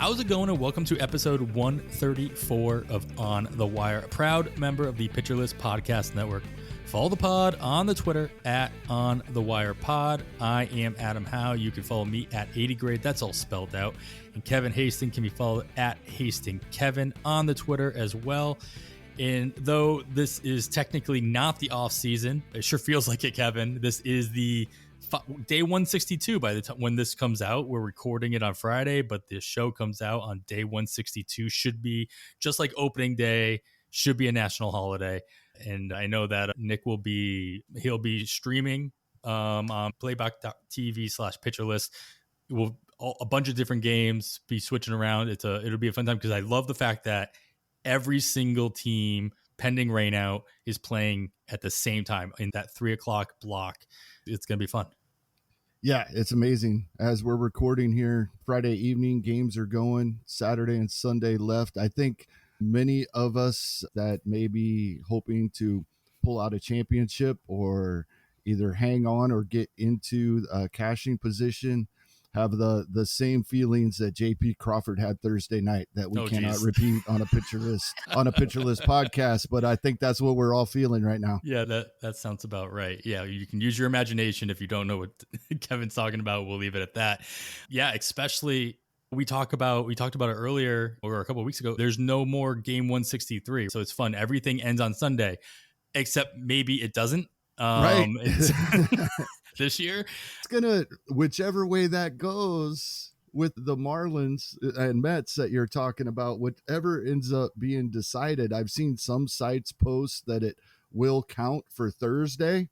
How's it going? And welcome to episode 134 of On the Wire, a proud member of the Pitcher List Podcast Network. Follow the pod on the Twitter at On the Wire Pod. I am Adam Howe. You can follow me at 80 grade. That's all spelled out. And Kevin Hasting can be followed at Hasting Kevin on the Twitter as well. And though this is technically not the off season, it sure feels like it, Kevin. This is the day 162 by the time when this comes out. We're recording it on Friday, but the show comes out on day 162. Should be just like opening day, should be a national holiday. And I know that Nick he'll be streaming on playback.tv/pitcherlist. A bunch of different games be switching around. It'll be a fun time because I love the fact that every single team, pending rainout, is playing at the same time in that 3:00 block. It's going to be fun. Yeah, it's amazing. As we're recording here, Friday evening, games are going. Saturday and Sunday left. I think many of us that may be hoping to pull out a championship or either hang on or get into a cashing position have the same feelings that JP Crawford had Thursday night that we cannot repeat on a Pitcher List podcast. But I think that's what we're all feeling right now. Yeah, that sounds about right. Yeah, you can use your imagination. If you don't know what Kevin's talking about, we'll leave it at that. Yeah, especially we talked about it earlier or a couple of weeks ago. There's no more game 163. So it's fun. Everything ends on Sunday, except maybe it doesn't. Right. This year it's gonna, whichever way that goes with the Marlins and Mets that you're talking about, whatever ends up being decided. I've seen some sites post that it will count for Thursday.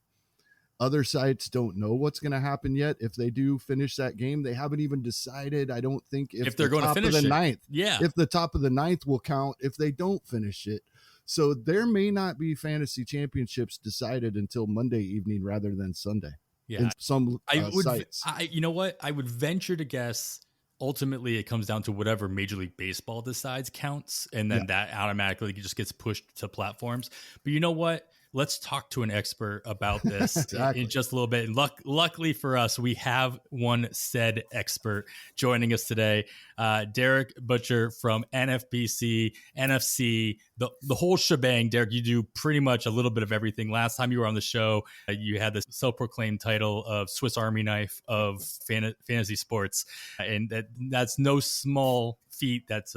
Other sites don't know what's going to happen yet. If they do finish that game, they haven't even decided. I don't think if they're going to finish the ninth. Yeah, if the top of the ninth will count if they don't finish it. So there may not be fantasy championships decided until Monday evening rather than Sunday. Yeah, some sites. You know what? I would venture to guess. Ultimately, it comes down to whatever Major League Baseball decides counts, and then that automatically just gets pushed to platforms. But you know what? Let's talk to an expert about this Exactly. in just a little bit. And luckily for us, we have one said expert joining us today, Darik Buchar from NFBC, NFC, the whole shebang. Darik, you do pretty much a little bit of everything. Last time you were on the show, you had the self-proclaimed title of Swiss Army knife of fantasy sports, and that's no small feat. That's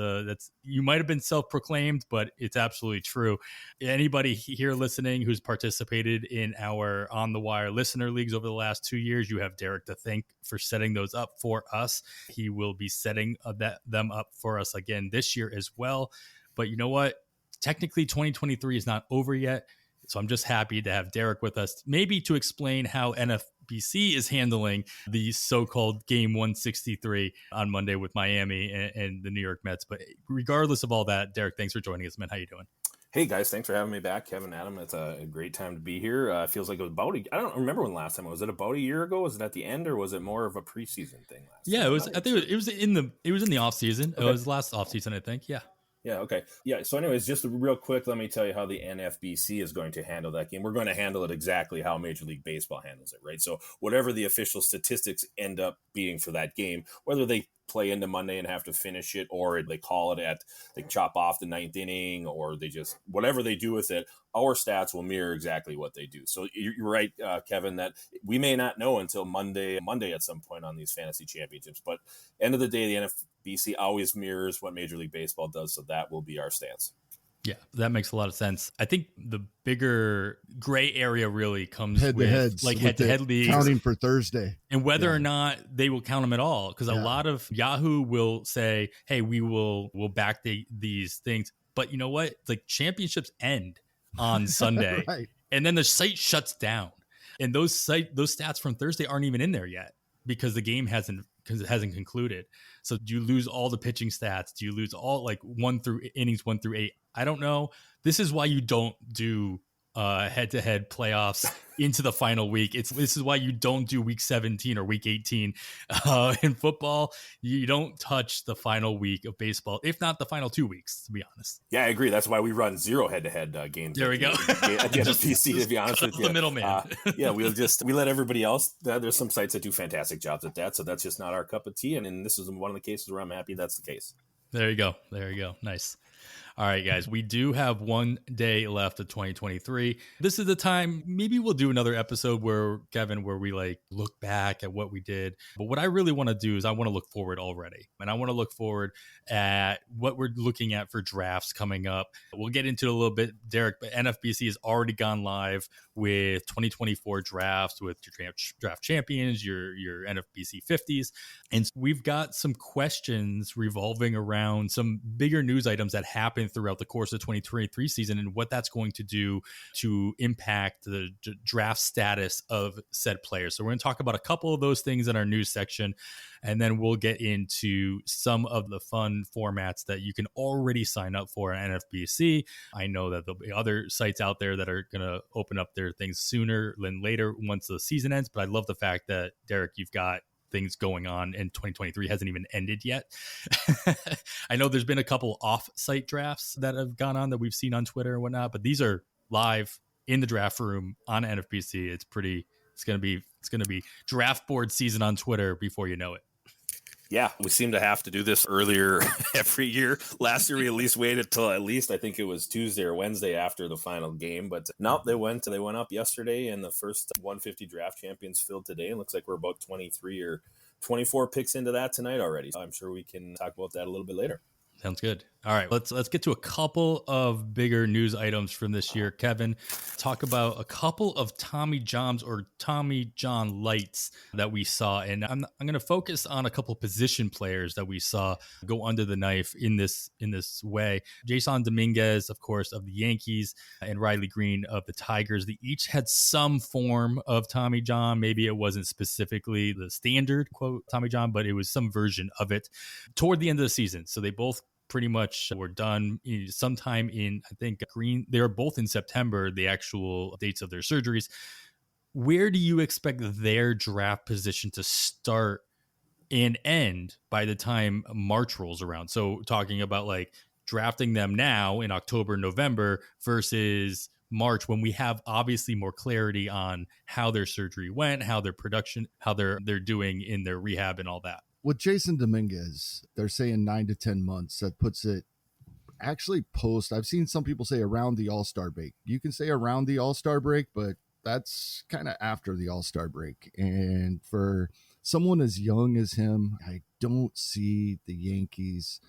you might have been self-proclaimed, but it's absolutely true. Anybody here listening who's participated in our On the Wire listener leagues over the last 2 years, you have Darik to thank for setting those up for us. He will be setting them up for us again this year as well. But you know what? Technically, 2023 is not over yet. So I'm just happy to have Darik with us, maybe to explain how NFBC is handling the so-called game 163 on Monday with Miami and the New York Mets. But regardless of all that, Darik, thanks for joining us, man. How you doing? Hey guys, thanks for having me back, Kevin, Adam. It's a great time to be here. Feels like it was I don't remember when last time. Was it about a year ago? Was it at the end, or was it more of a preseason thing last time? It was. I think it was in the off season. Okay. It was last off season, I think. Yeah. Yeah, okay. Yeah, so anyways, just real quick, let me tell you how the NFBC is going to handle that game. We're going to handle it exactly how Major League Baseball handles it, right? So whatever the official statistics end up being for that game, whether they play into Monday and have to finish it, or they call it they chop off the ninth inning, or they just, whatever they do with it, our stats will mirror exactly what they do. So you're right, Kevin, that we may not know until Monday at some point on these fantasy championships, but end of the day, the NFBC always mirrors what Major League Baseball does, so that will be our stance. Yeah, that makes a lot of sense. I think the bigger gray area really comes head-to-heads, like head-to-head leagues, counting for Thursday, and whether or not they will count them at all. Because a lot of Yahoo will say, "Hey, we'll back these things," but you know what? Like championships end on Sunday, right, and then the site shuts down, and those stats from Thursday aren't even in there yet because the game hasn't concluded. So do you lose all the pitching stats? Do you lose all like innings 1 through 8? I don't know. This is why you don't do head-to-head playoffs into the final week. This is why you don't do week 17 or week 18 in football. You don't touch the final week of baseball, if not the final 2 weeks, to be honest. Yeah, I agree. That's why we run 0 head-to-head games. There we go. At the NFBC, to be honest with you. The middleman. Yeah, we let everybody else. There's some sites that do fantastic jobs at that, so that's just not our cup of tea. And this is one of the cases where I'm happy that's the case. There you go. Nice. All right, guys, we do have 1 day left of 2023. This is the time, maybe we'll do another episode where we like look back at what we did. But what I really want to do is I want to look forward already. And I want to look forward at what we're looking at for drafts coming up. We'll get into it a little bit, Darik, but NFBC has already gone live with 2024 drafts with your draft champions, your NFBC 50s. And we've got some questions revolving around some bigger news items that happened throughout the course of 2023 season and what that's going to do to impact the draft status of said players. So we're going to talk about a couple of those things in our news section, and then we'll get into some of the fun formats that you can already sign up for at NFBC. I know that there'll be other sites out there that are going to open up their things sooner than later once the season ends, but I love the fact that, Darik, you've got things going on and 2023 hasn't even ended yet. I know there's been a couple off-site drafts that have gone on that we've seen on Twitter and whatnot, but these are live in the draft room on NFBC. It's going to be draft board season on Twitter before you know it. Yeah, we seem to have to do this earlier every year. Last year, we at least waited till I think it was Tuesday or Wednesday after the final game. But no, they went up yesterday, and the first 150 draft champions filled today. It looks like we're about 23 or 24 picks into that tonight already. So I'm sure we can talk about that a little bit later. Sounds good. All right, let's get to a couple of bigger news items from this year. Kevin, talk about a couple of Tommy Johns or Tommy John lights that we saw, and I'm going to focus on a couple position players that we saw go under the knife in this way. Jason Dominguez, of course, of the Yankees, and Riley Green of the Tigers. They each had some form of Tommy John. Maybe it wasn't specifically the standard quote Tommy John, but it was some version of it toward the end of the season. So they both pretty much were done sometime in, I think, Green. They are both in September, the actual dates of their surgeries. Where do you expect their draft position to start and end by the time March rolls around? So talking about like drafting them now in October, November versus March, when we have obviously more clarity on how their surgery went, how their production, how they're doing in their rehab and all that. With Jason Dominguez, they're saying 9 to 10 months. That puts it actually post. I've seen some people say around the All-Star break. You can say around the All-Star break, but that's kind of after the All-Star break. And for someone as young as him, I don't see the Yankees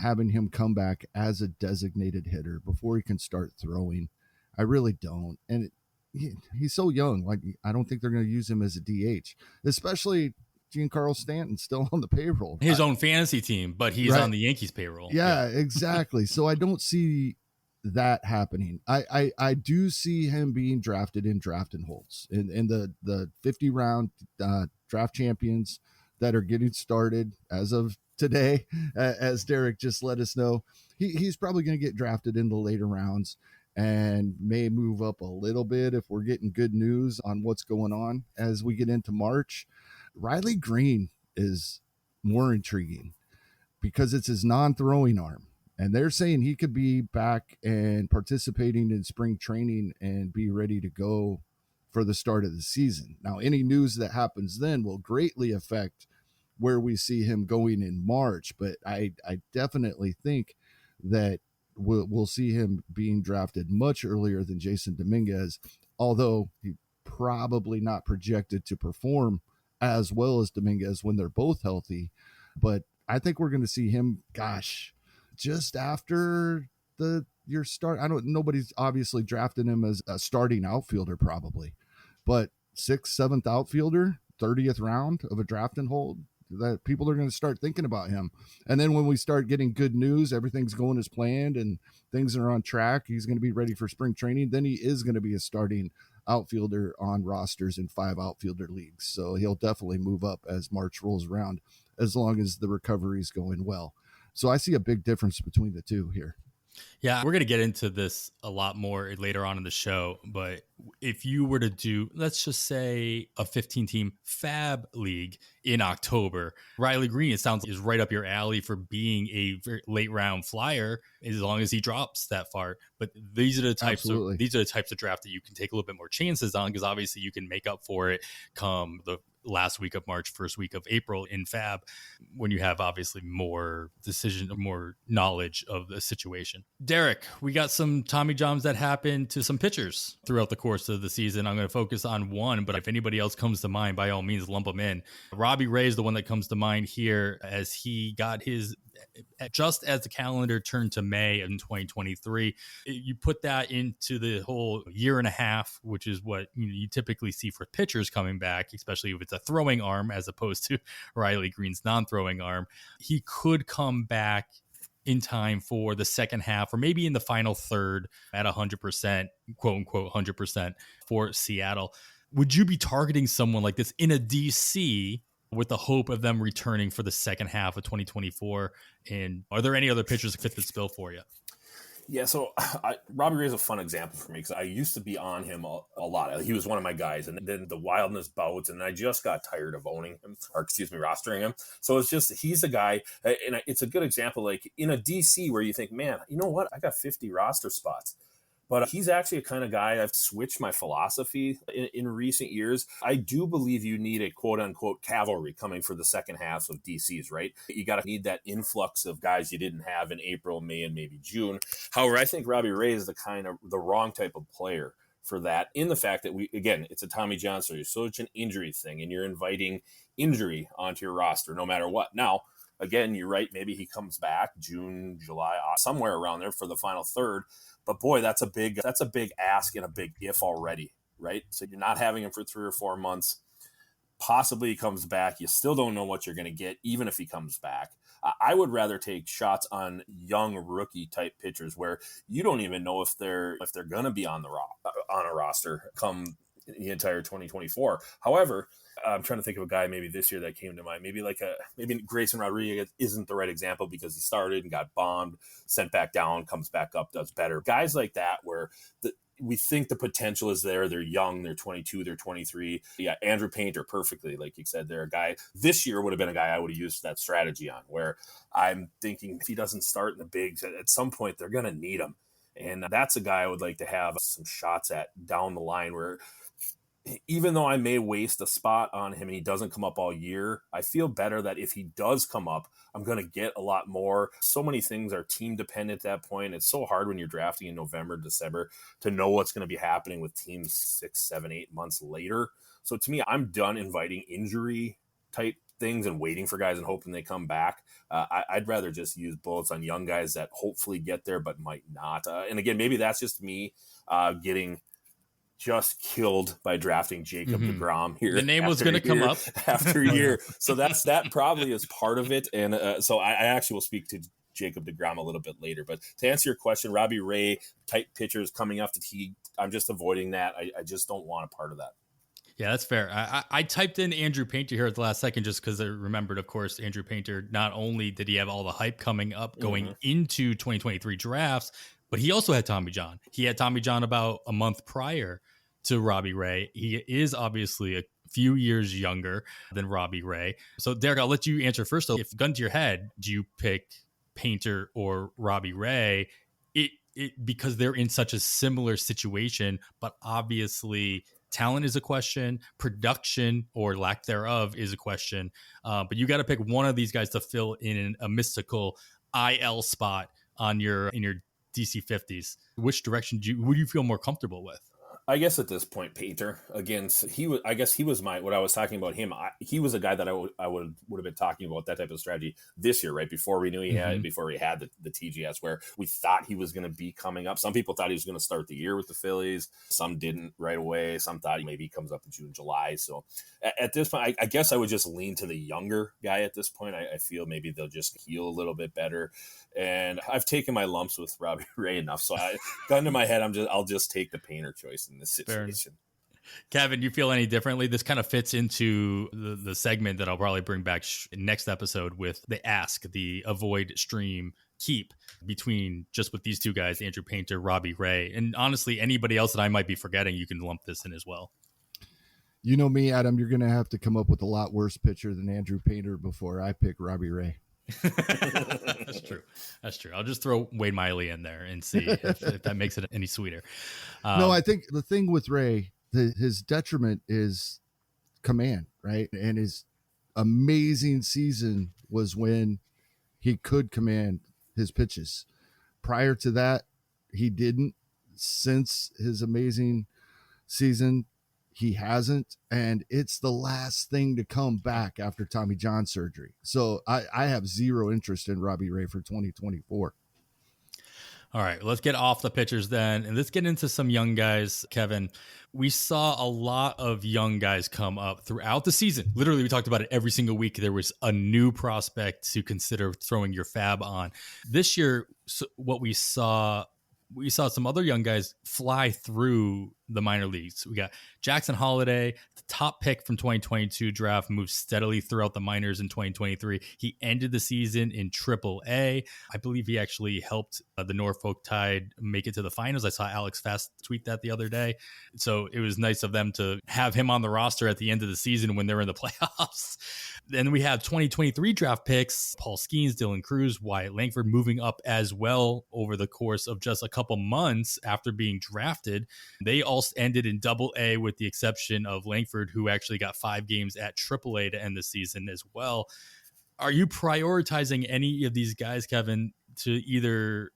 having him come back as a designated hitter before he can start throwing. I really don't. And he's so young. Like, I don't think they're going to use him as a DH, especially Giancarlo Stanton's still on the payroll. His own fantasy team, but he's right on the Yankees payroll. Yeah, exactly. So I don't see that happening. I do see him being drafted in draft and holds in the 50 round draft champions that are getting started as of today, as Darik just let us know. He's probably going to get drafted in the later rounds and may move up a little bit if we're getting good news on what's going on as we get into March. Riley Green is more intriguing because it's his non-throwing arm. And they're saying he could be back and participating in spring training and be ready to go for the start of the season. Now, any news that happens then will greatly affect where we see him going in March. But I definitely think that we'll see him being drafted much earlier than Jason Dominguez, although he probably not projected to perform as well as Dominguez when they're both healthy. But I think we're going to see him, just after your start. Nobody's obviously drafting him as a starting outfielder probably, but 6th, 7th outfielder, 30th round of a draft and hold, that people are going to start thinking about him. And then when we start getting good news, everything's going as planned and things are on track, he's going to be ready for spring training. Then he is going to be a starting outfielder on rosters in 5 outfielder leagues. So he'll definitely move up as March rolls around, as long as the recovery is going well. So I see a big difference between the two here. Yeah, we're going to get into this a lot more later on in the show. But if you were to do, let's just say, a 15-team FAAB league in October, Riley Green, it sounds like, is right up your alley for being a very late round flyer as long as he drops that far. But these are the types of draft that you can take a little bit more chances on, because obviously you can make up for it come the last week of March, first week of April in FAAB, when you have obviously more decision, more knowledge of the situation. Darik, we got some Tommy Johns that happened to some pitchers throughout the course of the season. I'm going to focus on one, but if anybody else comes to mind, by all means, lump them in. Robbie Ray is the one that comes to mind here, as he got his, just as the calendar turned to May in 2023. You put that into the whole year and a half, which is what you typically see for pitchers coming back, especially if it's a throwing arm as opposed to Riley Green's non-throwing arm. He could come back in time for the second half, or maybe in the final third at 100%, quote unquote 100% for Seattle. Would you be targeting someone like this in a DC with the hope of them returning for the second half of 2024? And are there any other pitchers that fit this bill for you? Yeah, so Robbie Ray is a fun example for me, because I used to be on him a lot. He was one of my guys, and then the wildness bouts, and I just got tired of owning him, rostering him. So it's just, he's a guy, and it's a good example, like in a DC where you think, man, you know what? I got 50 roster spots. But he's actually a kind of guy, I've switched my philosophy in recent years. I do believe you need a quote-unquote cavalry coming for the second half of DCs, right? You got to need that influx of guys you didn't have in April, May, and maybe June. However, I think Robbie Ray is the wrong type of player for that, in the fact that it's a Tommy John story. So it's an injury thing, and you're inviting injury onto your roster no matter what. Now, again, you're right. Maybe he comes back June, July, somewhere around there for the final third. But boy, that's a big ask and a big if already, right? So you're not having him for 3 or 4 months. Possibly he comes back. You still don't know what you're going to get, even if he comes back. I would rather take shots on young rookie type pitchers where you don't even know if they're going to be on a roster come the entire 2024. However, I'm trying to think of a guy maybe this year that came to mind. Maybe Grayson Rodriguez isn't the right example, because he started and got bombed, sent back down, comes back up, does better. Guys like that where we think the potential is there. They're young. They're 22. They're 23. Yeah, Andrew Painter, perfectly, like you said, they're a guy. This year would have been a guy I would have used that strategy on, where I'm thinking if he doesn't start in the bigs, at some point they're going to need him. And that's a guy I would like to have some shots at down the line, where even though I may waste a spot on him and he doesn't come up all year, I feel better that if he does come up, I'm going to get a lot more. So many things are team dependent at that point. It's so hard when you're drafting in November, December to know what's going to be happening with teams 6, 7, 8 months later. So to me, I'm done inviting injury type things and waiting for guys and hoping they come back. I'd rather just use bullets on young guys that hopefully get there but might not. And again, maybe that's just me getting just killed by drafting Jacob deGrom here. The name was going to come up after a year. So that probably is part of it. And so I actually will speak to Jacob deGrom a little bit later. But to answer your question, Robbie Ray type pitchers coming off the tee, I'm just avoiding that. I just don't want a part of that. Yeah, that's fair. I typed in Andrew Painter here at the last second just because I remembered, of course, Andrew Painter, not only did he have all the hype coming up going into 2023 drafts, but he also had Tommy John. He had Tommy John about a month prior to Robbie Ray. He is obviously a few years younger than Robbie Ray. So, Darik, I'll let you answer first. So, if gun to your head, do you pick Painter or Robbie Ray? Because they're in such a similar situation, but obviously talent is a question, production or lack thereof is a question. But you got to pick one of these guys to fill in a mystical IL spot in your DC 50s. Which direction would you feel more comfortable with? I guess at this point, Painter again. He was. I guess he was what I was talking about him. He was a guy that I would have been talking about that type of strategy this year, right before we knew before he had the TGS, where we thought he was going to be coming up. Some people thought he was going to start the year with the Phillies. Some didn't right away. Some thought maybe he comes up in June, July. So at this point, I guess I would just lean to the younger guy at this point. I feel maybe they'll just heal a little bit better. And I've taken my lumps with Robbie Ray enough, so gun to my head, I'll just take the Painter choice in this situation. Kevin, do you feel any differently? This kind of fits into the segment that I'll probably bring back next episode with the ask, the avoid stream keep between just with these two guys, Andrew Painter, Robbie Ray, and honestly, anybody else that I might be forgetting, you can lump this in as well. You know me, Adam, you're going to have to come up with a lot worse pitcher than Andrew Painter before I pick Robbie Ray. That's true. That's true. I'll just throw Wade Miley in there and see if that makes it any sweeter. No, I think the thing with Ray, his detriment is command, right? And his amazing season was when he could command his pitches. Prior to that, he didn't. Since his amazing season, he hasn't, and it's the last thing to come back after Tommy John surgery. So I have zero interest in Robbie Ray for 2024. All right, let's get off the pitchers then, and let's get into some young guys, Kevin. We saw a lot of young guys come up throughout the season. Literally, we talked about it every single week. There was a new prospect to consider throwing your FAAB on. This year, what we saw some other young guys fly through the minor leagues. We got Jackson Holliday, the top pick from 2022 draft, moved steadily throughout the minors in 2023. He ended the season in AAA. I believe he actually helped the Norfolk Tide make it to the finals. I saw Alex Fast tweet that the other day. So it was nice of them to have him on the roster at the end of the season when they're in the playoffs. Then we have 2023 draft picks, Paul Skeens, Dylan Cruz, Wyatt Langford moving up as well over the course of just a couple months after being drafted. They all ended in AA with the exception of Langford, who actually got 5 games at AAA to end the season as well. Are you prioritizing any of these guys, Kevin, to either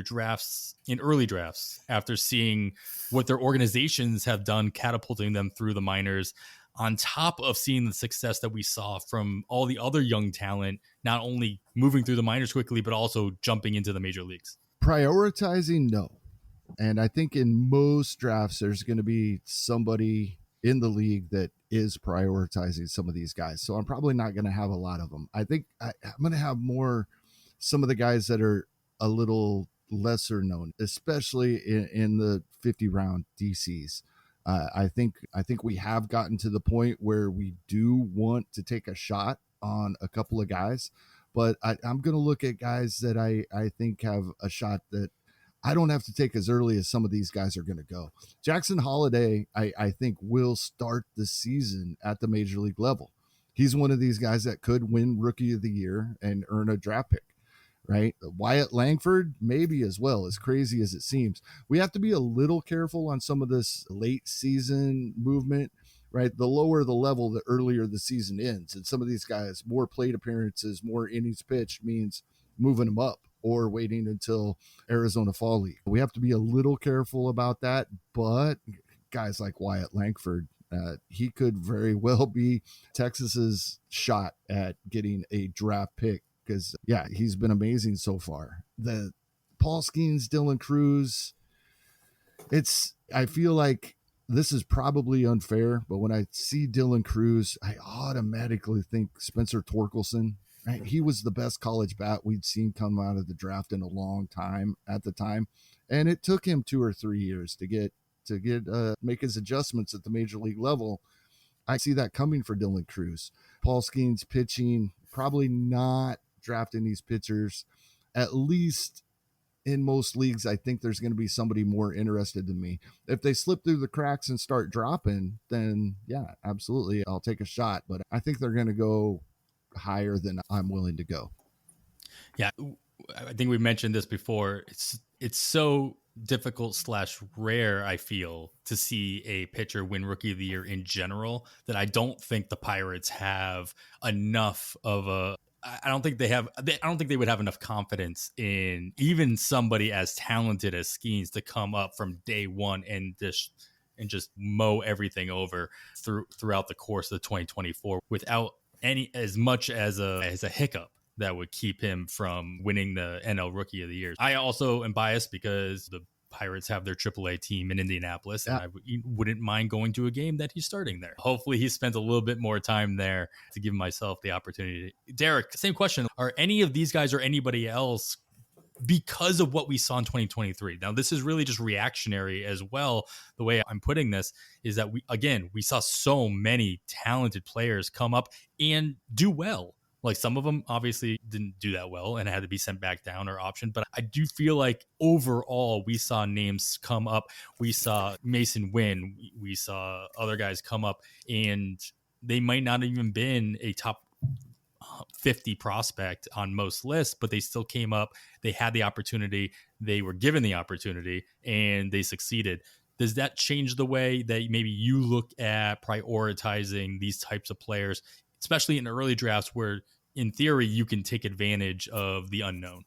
drafts, in early drafts, after seeing what their organizations have done, catapulting them through the minors, on top of seeing the success that we saw from all the other young talent, not only moving through the minors quickly, but also jumping into the major leagues? Prioritizing, no. And I think in most drafts, there's going to be somebody in the league that is prioritizing some of these guys. So I'm probably not going to have a lot of them. I think I'm going to have more some of the guys that are a little lesser known, especially in the 50 round DCs. I think we have gotten to the point where we do want to take a shot on a couple of guys, but I'm going to look at guys that I think have a shot that I don't have to take as early as some of these guys are going to go. Jackson Holliday, I think, will start the season at the major league level. He's one of these guys that could win Rookie of the Year and earn a draft pick, right? Wyatt Langford, maybe as well, as crazy as it seems. We have to be a little careful on some of this late season movement, right? The lower the level, the earlier the season ends. And some of these guys, more plate appearances, more innings pitched means moving them up or waiting until Arizona Fall League. We have to be a little careful about that, but guys like Wyatt Langford, he could very well be Texas's shot at getting a draft pick because, yeah, he's been amazing so far. The Paul Skeens, Dylan Cruz, I feel like this is probably unfair, but when I see Dylan Cruz, I automatically think Spencer Torkelson. Right? He was the best college bat we'd seen come out of the draft in a long time at the time. And it took him 2 or 3 years to make his adjustments at the major league level. I see that coming for Dylan Cruz. Paul Skeens pitching, probably not drafting these pitchers. At least in most leagues, I think there's going to be somebody more interested than me. If they slip through the cracks and start dropping, then yeah, absolutely, I'll take a shot. But I think they're going to go higher than I'm willing to go. Yeah, I think we mentioned this before. It's so difficult / rare, I feel, to see a pitcher win Rookie of the Year in general, that I don't think the Pirates have enough of a I don't think they would have enough confidence in even somebody as talented as Skeens to come up from day one and just mow everything over throughout the course of 2024 without as much as a hiccup that would keep him from winning the NL Rookie of the Year. I also am biased because the Pirates have their AAA team in Indianapolis, and I wouldn't mind going to a game that he's starting there. Hopefully he spends a little bit more time there to give myself the opportunity. Darik, same question. Are any of these guys or anybody else, because of what we saw in 2023? Now, this is really just reactionary as well. The way I'm putting this is that we saw so many talented players come up and do well Like some of them obviously didn't do that well and had to be sent back down or optioned. But I do feel like overall we saw names come up. We saw Mason win. We saw other guys come up, and they might not have even been a top 50 prospect on most lists, but they still came up. They had the opportunity. They were given the opportunity and they succeeded. Does that change the way that maybe you look at prioritizing these types of players, especially in early drafts where in theory you can take advantage of the unknown?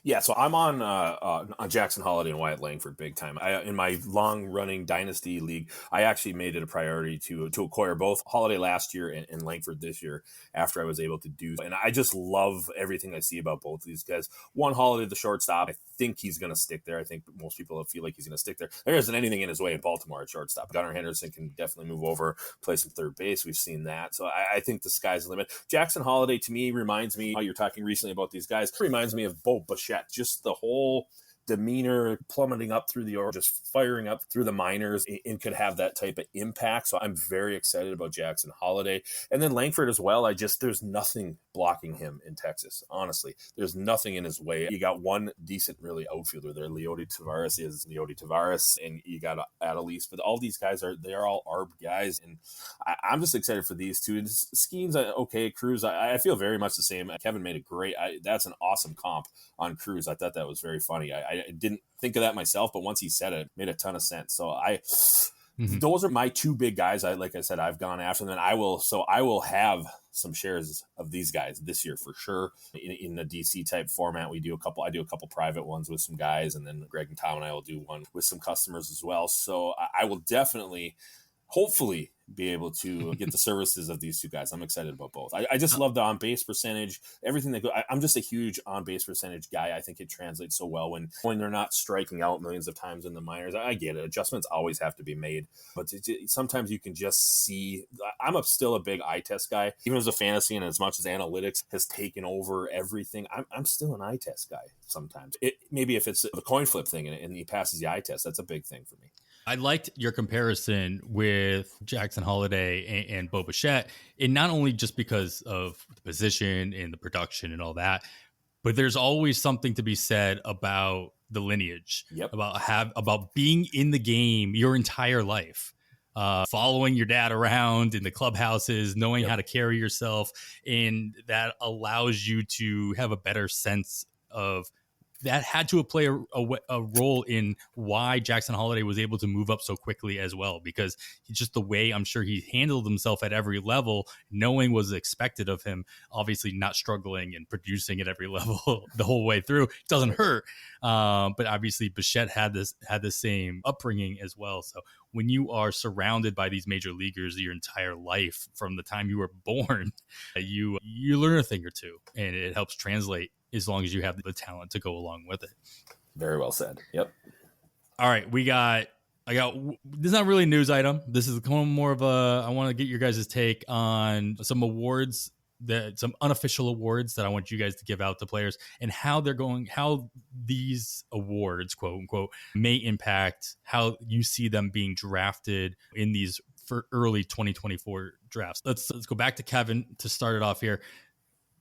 Yeah, so I'm on Jackson Holiday and Wyatt Langford big time. In my long-running dynasty league, I actually made it a priority to acquire both Holiday last year and Langford this year after I was able to do. And I just love everything I see about both of these guys. One, Holiday, the shortstop, I think he's going to stick there. I think most people feel like he's going to stick there. There isn't anything in his way in Baltimore at shortstop. Gunnar Henderson can definitely move over, play some third base. We've seen that. So I think the sky's the limit. Jackson Holiday, to me, reminds me, how you're talking recently about these guys, reminds me of Bo Bichette. Just the whole demeanor plummeting up through the or just firing up through the minors and could have that type of impact. So I'm very excited about Jackson Holiday. And then Langford as well. There's nothing blocking him in Texas. Honestly, there's nothing in his way. You got one decent, really outfielder there. Leody Taveras, and you got Adelise. But all these guys they're all ARB guys. And I'm just excited for these two. Skeens, okay. Cruz, I feel very much the same. Kevin made a great, that's an awesome comp on Cruz. I thought that was very funny. I didn't think of that myself, but once he said it made a ton of sense. So those are my two big guys. Like I said, I've gone after them, and I will have some shares of these guys this year for sure. In the DC type format, I do a couple private ones with some guys, and then Greg and Tom and I will do one with some customers as well. So I will definitely, hopefully, be able to get the services of these two guys. I'm excited about both. I just love the on-base percentage, everything that I'm just a huge on-base percentage guy. I think it translates so well when they're not striking out millions of times in the minors. I get it. Adjustments always have to be made, but sometimes you can just see. I'm still a big eye test guy, even as a fantasy, and as much as analytics has taken over everything, I'm still an eye test guy sometimes. Maybe if it's the coin flip thing and he passes the eye test, that's a big thing for me. I liked your comparison with Jackson Holiday and Bo Bichette, and not only just because of the position and the production and all that, but there's always something to be said about the lineage, about being in the game your entire life, following your dad around in the clubhouses, knowing how to carry yourself, and that allows you to have a better sense of. That had to play a role in why Jackson Holiday was able to move up so quickly as well, because just the way I'm sure he handled himself at every level, knowing what was expected of him, obviously not struggling and producing at every level the whole way through. It doesn't hurt. But obviously Bichette had the same upbringing as well. So when you are surrounded by these major leaguers your entire life from the time you were born, you learn a thing or two, and it helps translate as long as you have the talent to go along with it. Very well said. Yep. All right. I got, this is not really a news item. This is more of I want to get your guys' take on some awards, some unofficial awards that I want you guys to give out to players and how these awards, quote unquote, may impact how you see them being drafted in these for early 2024 drafts. Let's go back to Kevin to start it off here.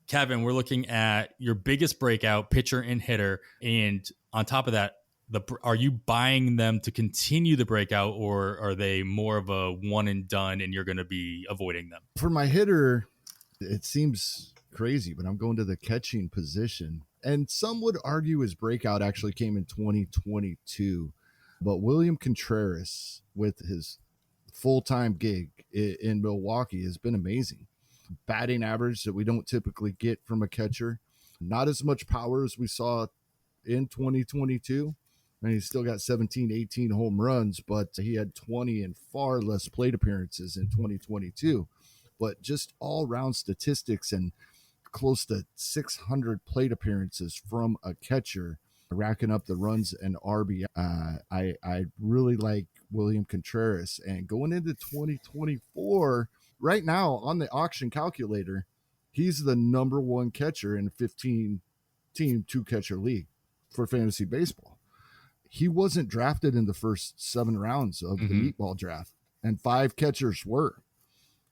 Kevin, we're looking at your biggest breakout pitcher and hitter. And on top of that, are you buying them to continue the breakout, or are they more of a one and done and you're going to be avoiding them? For my hitter, it seems crazy, but I'm going to the catching position. And some would argue his breakout actually came in 2022. But William Contreras, with his full-time gig in Milwaukee, has been amazing. Batting average that we don't typically get from a catcher. Not as much power as we saw in 2022. And he's still got 17, 18 home runs, but he had 20 and far less plate appearances in 2022. But just all-round statistics and close to 600 plate appearances from a catcher, racking up the runs and RBI. I really like William Contreras. And going into 2024, right now on the auction calculator, he's the number one catcher in a 15-team two-catcher league for fantasy baseball. He wasn't drafted in the first 7 rounds of the meatball draft, and 5 catchers were.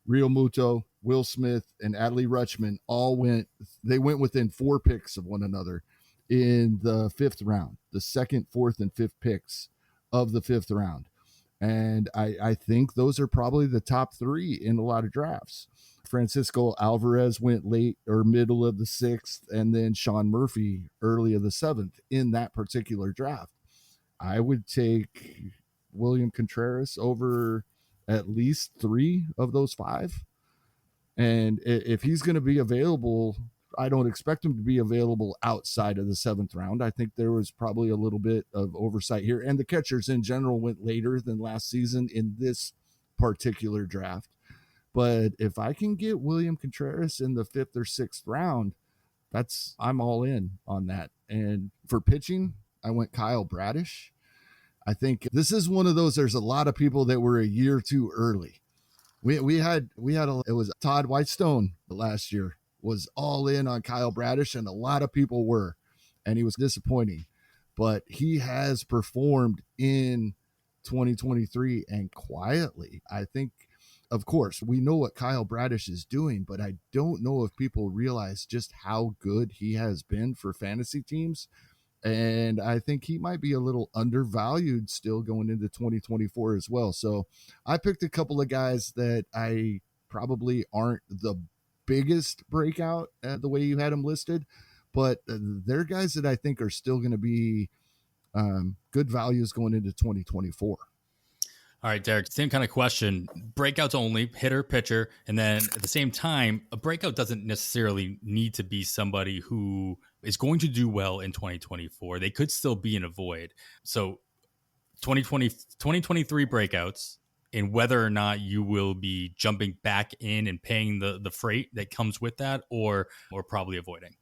Real Muto, Will Smith, and Adley Rutschman they went within 4 picks of one another in the 5th round, the 2nd, 4th, and 5th picks of the 5th round. And I think those are probably the top 3 in a lot of drafts. Francisco Alvarez went late or middle of the 6th, and then Sean Murphy early of the 7th in that particular draft. I would take William Contreras over at least 3 of those 5. And if he's going to be available, I don't expect him to be available outside of the 7th round. I think there was probably a little bit of oversight here. And the catchers in general went later than last season in this particular draft. But if I can get William Contreras in the 5th or 6th round, I'm all in on that. And for pitching, I went Kyle Bradish. I think this is one of those, there's a lot of people that were a year too early. It was Todd Whitestone last year was all in on Kyle Bradish, and a lot of people were, and he was disappointing, but he has performed in 2023 and quietly. I think, of course, we know what Kyle Bradish is doing, but I don't know if people realize just how good he has been for fantasy teams. And I think he might be a little undervalued still going into 2024 as well. So I picked a couple of guys that I probably aren't the biggest breakout the way you had them listed, but they're guys that I think are still going to be good values going into 2024. All right, Darik, same kind of question. Breakouts only, hitter, pitcher, and then at the same time, a breakout doesn't necessarily need to be somebody who is going to do well in 2024. They could still be in a void. So 2023 breakouts, and whether or not you will be jumping back in and paying the freight that comes with that, or probably avoiding.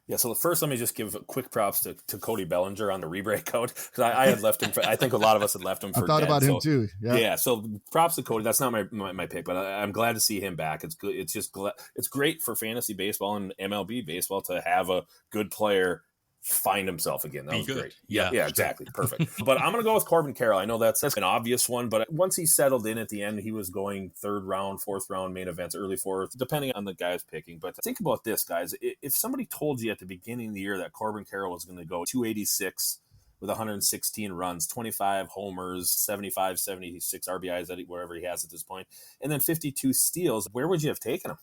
Yeah, so first, let me just give quick props to Cody Bellinger on the re-breakout, because I had left him for, I think a lot of us had left him for I thought dead, about him too. Yeah, so props to Cody. That's not my pick, but I'm glad to see him back. It's good. It's great for fantasy baseball and MLB baseball to have a good player find himself again. That was great. Yeah, exactly. Perfect. But I'm going to go with Corbin Carroll. I know that's an obvious one, but once he settled in at the end, he was going 3rd round, 4th round, main events, early 4th, depending on the guys picking. But think about this, guys. If somebody told you at the beginning of the year that Corbin Carroll was going to go 286 with 116 runs, 25 homers, 75, 76 RBIs, wherever he has at this point, and then 52 steals, where would you have taken him?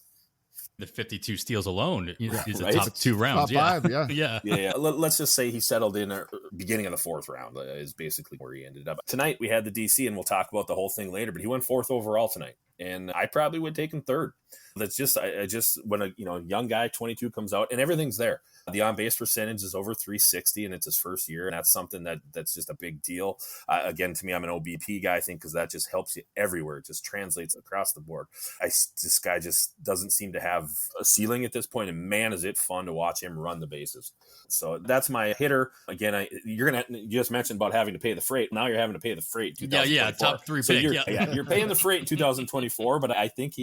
The 52 steals alone is right? the top 2 rounds. Top 5, yeah. Let's just say he settled in beginning of the 4th round is basically where he ended up. Tonight we had the DC, and we'll talk about the whole thing later, but he went 4th overall tonight, and I probably would take him 3rd. That's just, I just, when a young guy, 22, comes out and everything's there. The on-base percentage is over 360, and it's his first year, and that's something that's just a big deal. Again, to me, I'm an OBP guy, I think, because that just helps you everywhere. It just translates across the board. This guy just doesn't seem to have a ceiling at this point, and man, is it fun to watch him run the bases. So that's my hitter. Again, you just mentioned about having to pay the freight. Now you're having to pay the freight. Yeah, top 3 pick. You're paying the freight in 2024, but I think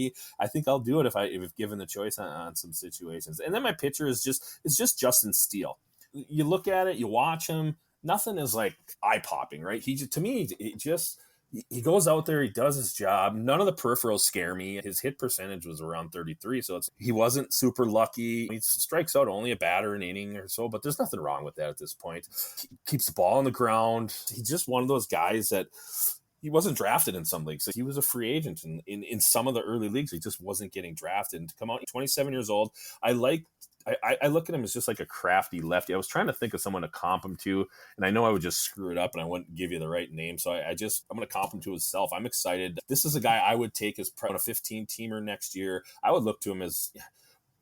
I'll do it if given the choice on some situations. And then my pitcher is just Justin Steele. You look at it, you watch him, nothing is like eye-popping, right? To me, he goes out there, he does his job. None of the peripherals scare me. His hit percentage was around 33, so he wasn't super lucky. He strikes out only a batter an inning or so, but there's nothing wrong with that at this point. He keeps the ball on the ground. He's just one of those guys that he wasn't drafted in some leagues. He was a free agent in some of the early leagues. He just wasn't getting drafted. And to come out, 27 years old, I look at him as just like a crafty lefty. I was trying to think of someone to comp him to, and I know I would just screw it up and I wouldn't give you the right name. So I'm going to comp him to himself. I'm excited. This is a guy I would take as a 15-teamer next year. I would look to him as,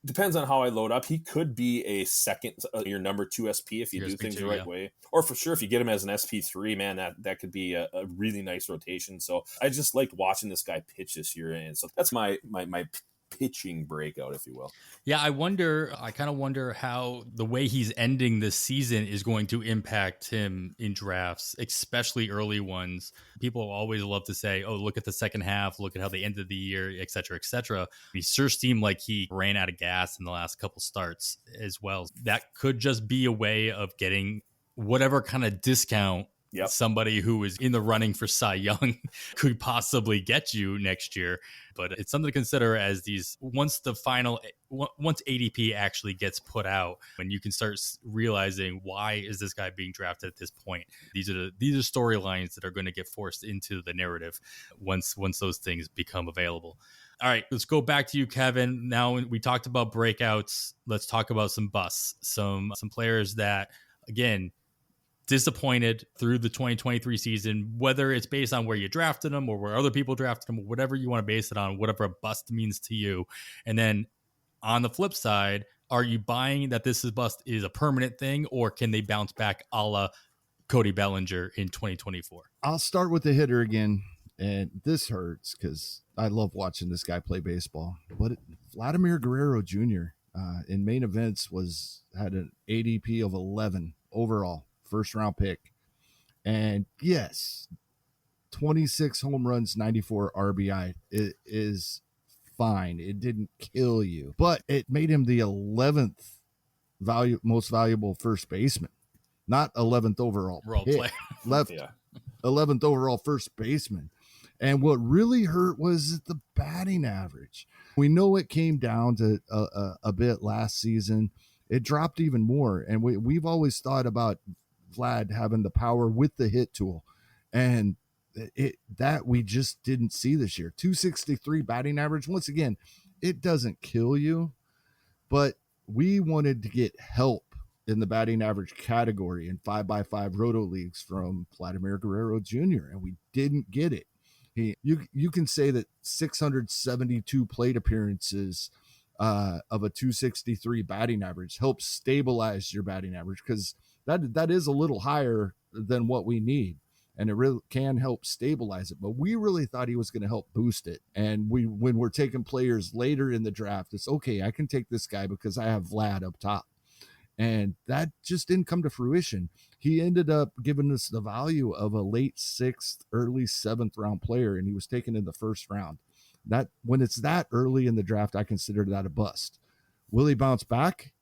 depends on how I load up. He could be a second, your number 2 SP if you do things the right way. Or for sure, if you get him as an SP3, man, that could be a really nice rotation. So I just liked watching this guy pitch this year. And so that's my pitching breakout, if you will. Yeah, I kind of wonder how the way he's ending this season is going to impact him in drafts, especially early ones. People always love to say, oh, look at the second half, look at how they ended the year, et cetera, et cetera. He sure seemed like he ran out of gas in the last couple starts as well. That could just be a way of getting whatever kind of discount Yep. somebody who is in the running for Cy Young could possibly get you next year. But it's something to consider as once ADP actually gets put out, and you can start realizing, why is this guy being drafted at this point? These are storylines that are going to get forced into the narrative once those things become available. All right, let's go back to you, Kevin. Now we talked about breakouts. Let's talk about some busts, some players that, again, disappointed through the 2023 season, whether it's based on where you drafted them or where other people drafted them, or whatever you want to base it on, whatever a bust means to you. And then on the flip side, are you buying that this bust is a permanent thing, or can they bounce back a la Cody Bellinger in 2024? I'll start with the hitter again. And this hurts because I love watching this guy play baseball. But Vladimir Guerrero Jr. In main events had an ADP of 11 overall, first round pick. And yes, 26 home runs, 94 RBI. It is fine. It didn't kill you, but it made him the 11th most valuable first baseman, not 11th overall pick. Left 11th overall first baseman. And what really hurt was the batting average. We know it came down to a bit last season. It dropped even more. And we've always thought about Vlad having the power with the hit tool. And that we just didn't see this year. 263 batting average. Once again, it doesn't kill you, but we wanted to get help in the batting average category in 5x5 roto leagues from Vladimir Guerrero Jr., and we didn't get it. You can say that 672 plate appearances of a 263 batting average helps stabilize your batting average, because that is a little higher than what we need, and it really can help stabilize it. But we really thought he was going to help boost it. And when we're taking players later in the draft, it's okay, I can take this guy because I have Vlad up top. And that just didn't come to fruition. He ended up giving us the value of a late 6th, early 7th round player, and he was taken in the first round. That when it's that early in the draft, I consider that a bust. Will he bounce back?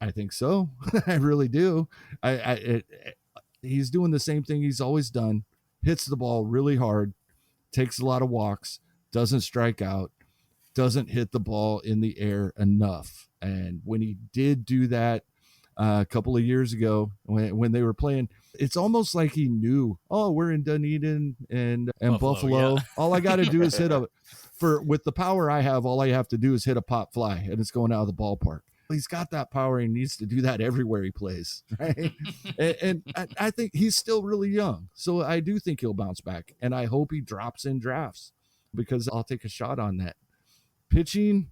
I think so. I really do. He's doing the same thing he's always done. Hits the ball really hard, takes a lot of walks, doesn't strike out, doesn't hit the ball in the air enough. And when he did do that, a couple of years ago when they were playing, it's almost like he knew, we're in Dunedin and Buffalo. Yeah. All I got to do is with the power I have, all I have to do is hit a pop fly and it's going out of the ballpark. He's got that power and he needs to do that everywhere he plays. Right. and I think he's still really young. So I do think he'll bounce back, and I hope he drops in drafts, because I'll take a shot on that. Pitching,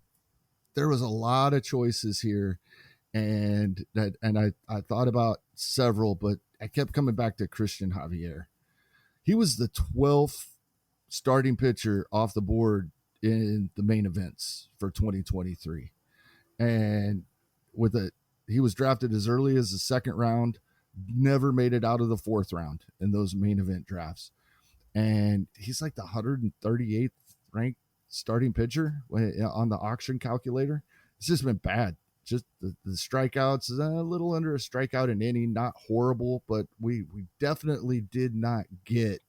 there was a lot of choices here. And I thought about several, but I kept coming back to Christian Javier. He was the 12th starting pitcher off the board in the main events for 2023. And he was drafted as early as the 2nd round, never made it out of the 4th round in those main event drafts. And he's like the 138th ranked starting pitcher on the auction calculator. It's just been bad. Just the strikeouts is a little under a strikeout an inning, not horrible, but we definitely did not get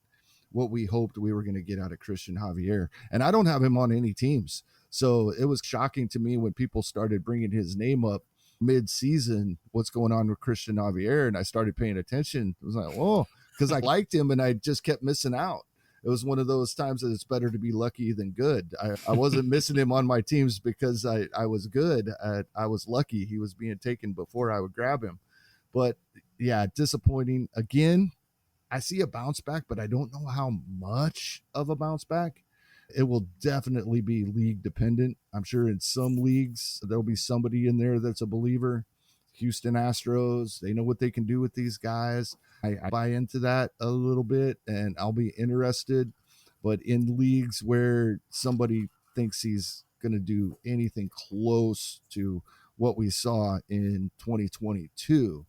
what we hoped we were going to get out of Christian Javier. And I don't have him on any teams. So it was shocking to me when people started bringing his name up mid-season, what's going on with Christian Javier. And I started paying attention. It was like, whoa, because I liked him and I just kept missing out. It was one of those times that it's better to be lucky than good. I wasn't missing him on my teams because I was good. I was lucky he was being taken before I would grab him. But yeah, disappointing. Again, I see a bounce back, but I don't know how much of a bounce back. It will definitely be league dependent. I'm sure in some leagues, there'll be somebody in there that's a believer. Houston Astros, they know what they can do with these guys. I buy into that a little bit, and I'll be interested. But in leagues where somebody thinks he's going to do anything close to what we saw in 2022,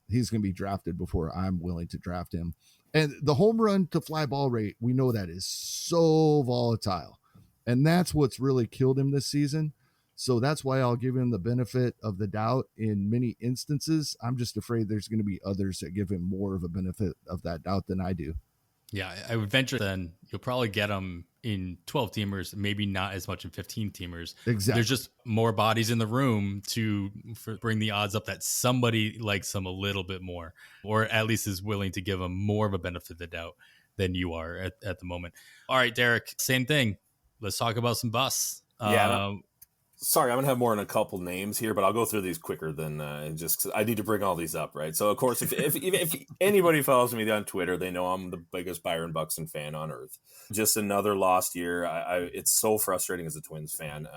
he's going to be drafted before I'm willing to draft him. And the home run to fly ball rate, we know that is so volatile. And that's what's really killed him this season. So that's why I'll give him the benefit of the doubt in many instances. I'm just afraid there's going to be others that give him more of a benefit of that doubt than I do. Yeah, I would venture then you'll probably get him in 12 teamers, maybe not as much in 15 teamers. Exactly. There's just more bodies in the room to bring the odds up that somebody likes him a little bit more, or at least is willing to give him more of a benefit of the doubt than you are at the moment. All right, Darik, same thing. Let's talk about some busts. Yeah. Sorry, I'm going to have more than a couple names here, but I'll go through these quicker than just I need to bring all these up, right? So, of course, if anybody follows me on Twitter, they know I'm the biggest Byron Buxton fan on earth. Just another lost year. It's so frustrating as a Twins fan.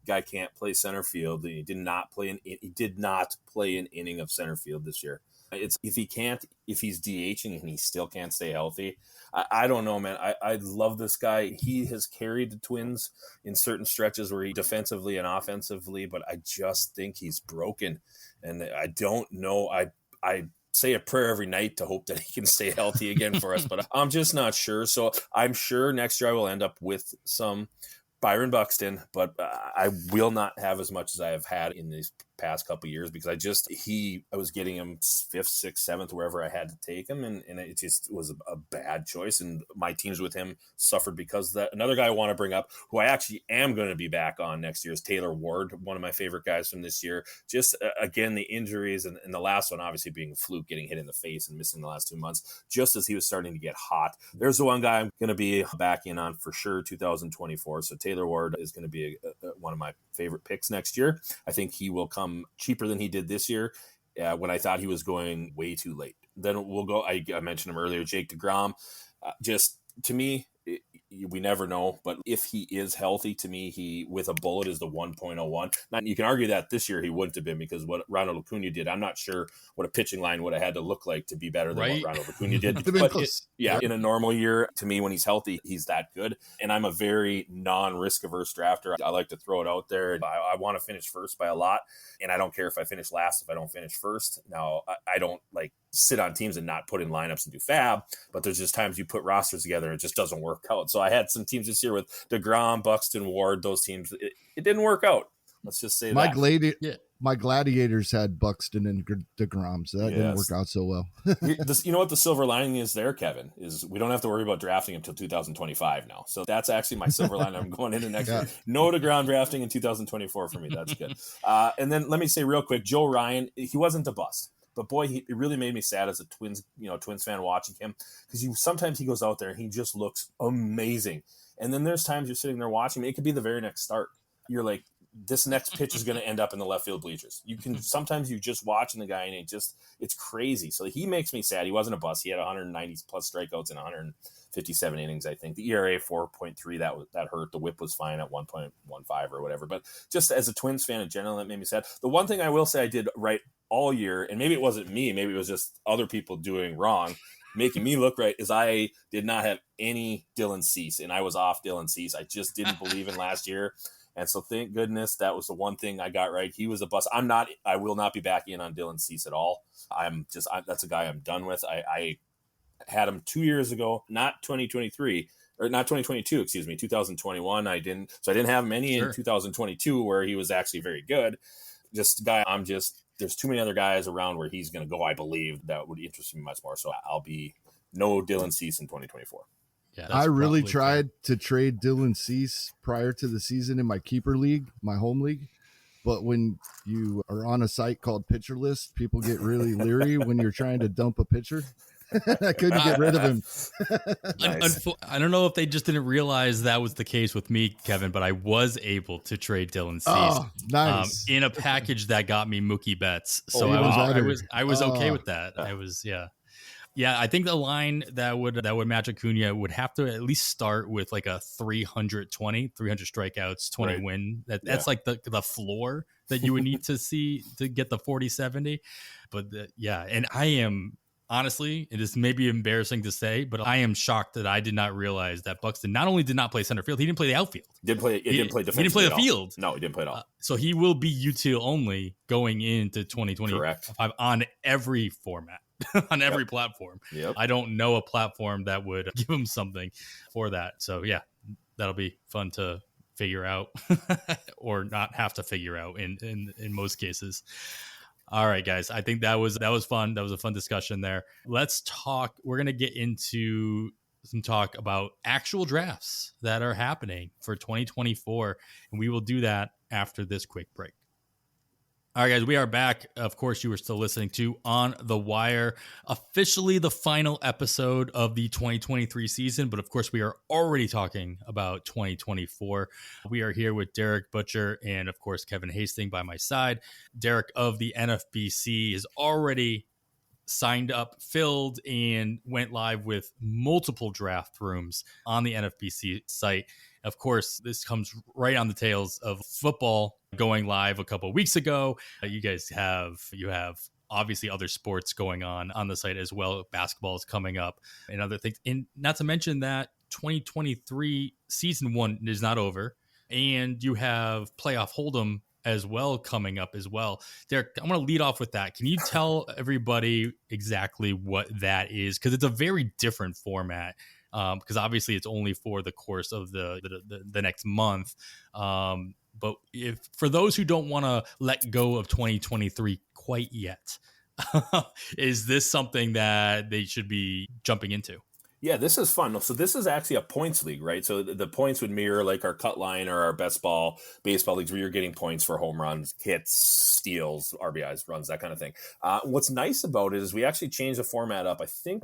Guy can't play center field. He did not play an inning of center field this year. If he's DHing and he still can't stay healthy, I don't know, man. I love this guy. He has carried the Twins in certain stretches where he defensively and offensively, but I just think he's broken. And I don't know. I say a prayer every night to hope that he can stay healthy again for us, but I'm just not sure. So I'm sure next year I will end up with some Byron Buxton, but I will not have as much as I have had in these past couple of years because I was getting him 5th, 6th, 7th, wherever I had to take him. And it just was a bad choice. And my teams with him suffered because of that. Another guy I want to bring up who I actually am going to be back on next year is Taylor Ward, one of my favorite guys from this year. Just again, the injuries and the last one, obviously being a fluke, getting hit in the face and missing the last 2 months, just as he was starting to get hot. There's the one guy I'm going to be back in on for sure, 2024. So Taylor Ward is going to be one of my favorite picks next year. I think he will come cheaper than he did this year when I thought he was going way too late. Then we'll go, I mentioned him earlier, Jake DeGrom. Just to me, we never know, but if he is healthy, to me, he with a bullet is the 1.01. Now, you can argue that this year he wouldn't have been because what Ronald Acuna did, I'm not sure what a pitching line would have had to look like to be better than what Ronald Acuna did. But in a normal year, to me, when he's healthy, he's that good. And I'm a very non-risk averse drafter. I like to throw it out there. I want to finish first by a lot, and I don't care if I finish last if I don't finish first. Now, I don't like sit on teams and not put in lineups and do FAAB, but there's just times you put rosters together and it just doesn't work out. So I had some teams this year with DeGrom, Buxton, Ward, those teams. It didn't work out. Let's just say my Gladiators had Buxton and DeGrom, so that didn't work out so well. You know what the silver lining is there, Kevin, is we don't have to worry about drafting until 2025 now. So that's actually my silver lining. I'm going into next year. No DeGrom drafting in 2024 for me. That's good. And then let me say real quick, Joe Ryan, he wasn't a bust. But boy, it really made me sad as a Twins fan watching him because sometimes he goes out there and he just looks amazing. And then there's times you're sitting there watching him. It could be the very next start. You're like, this next pitch is going to end up in the left field bleachers. Sometimes you just watching the guy and it's crazy. So he makes me sad. He wasn't a bust. He had 190 plus strikeouts in 157 innings, I think. The ERA 4.3, that hurt. The whip was fine at 1.15 or whatever. But just as a Twins fan in general, that made me sad. The one thing I will say I did right all year, and maybe it wasn't me, maybe it was just other people doing wrong, making me look right, is I did not have any Dylan Cease, and I was off Dylan Cease. I just didn't believe in last year. And so thank goodness that was the one thing I got right. He was a bust. I will not be back in on Dylan Cease at all. That's a guy I'm done with. I had him 2 years ago, not 2023 or not 2022, excuse me, 2021. I didn't have him any in 2022 where he was actually very good. Just a guy there's too many other guys around where he's going to go, I believe, that would interest me much more. So I'll be no Dylan Cease in 2024. Yeah, I really tried to trade Dylan Cease prior to the season in my keeper league, my home league. But when you are on a site called Pitcher List, people get really leery when you're trying to dump a pitcher. I couldn't get rid of him. Nice. I don't know if they just didn't realize that was the case with me, Kevin, but I was able to trade Dylan Cease. Oh, nice. In a package that got me Mookie Betts. So I was okay with that. Yeah, I think the line that would match Acuna would have to at least start with like a 300 strikeouts, 20 win. That's like the floor that you would need to see to get the 40-70. But and I am honestly, it is maybe embarrassing to say, but I am shocked that I did not realize that Buxton not only did not play center field, he didn't play the outfield. He didn't play defense. He didn't play the field. No, he didn't play at all. So he will be util only going into 2025 Correct. On every format. On every platform. Yep. I don't know a platform that would give him something for that. So yeah, that'll be fun to figure out or not have to figure out in most cases. All right, guys. I think that was fun. That was a fun discussion there. Let's talk. We're going to get into some talk about actual drafts that are happening for 2024. And we will do that after this quick break. All right, guys, we are back. Of course, you were still listening to On the Wire, officially the final episode of the 2023 season. But of course, we are already talking about 2024. We are here with Darik Buchar and, of course, Kevin Hasting by my side. Darik of the NFBC is already signed up, filled, and went live with multiple draft rooms on the NFBC site. Of course, this comes right on the tails of football going live a couple of weeks ago. You have obviously other sports going on the site as well. Basketball is coming up and other things. And not to mention that 2023 season 1 is not over, and you have playoff Hold'em as well coming up as well. Darik, I want to lead off with that. Can you tell everybody exactly what that is? Because it's a very different format. Because obviously it's only for the course of the next month. But if for those who don't want to let go of 2023 quite yet, is this something that they should be jumping into? Yeah, this is fun. So this is actually a points league, right? So the points would mirror like our cut line or our best ball baseball leagues where you're getting points for home runs, hits, steals, RBIs, runs, that kind of thing. What's nice about it is we actually changed the format up. I think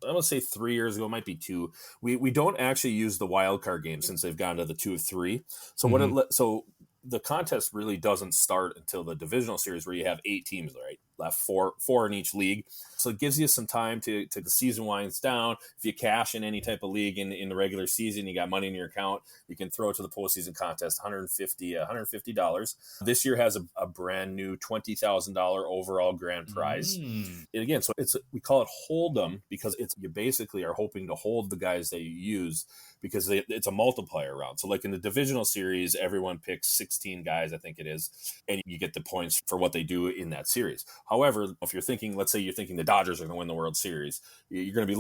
I want to say 3 years ago, it might be 2. We don't actually use the wild card game since they've gone to the 2 of 3. So so the contest really doesn't start until the divisional series where you have 8 teams, right? Left four in each league. So it gives you some time to the season winds down. If you cash in any type of league in the regular season, you got money in your account, you can throw it to the postseason contest, $150. This year has a brand new $20,000 overall grand prize. And again, so we call it Hold'em because you basically are hoping to hold the guys that you use because it's a multiplier round. So like in the divisional series, everyone picks 16 guys, I think it is, and you get the points for what they do in that series. However, if you're thinking, let's say you're thinking the Dodgers are going to win the World Series, you're going to be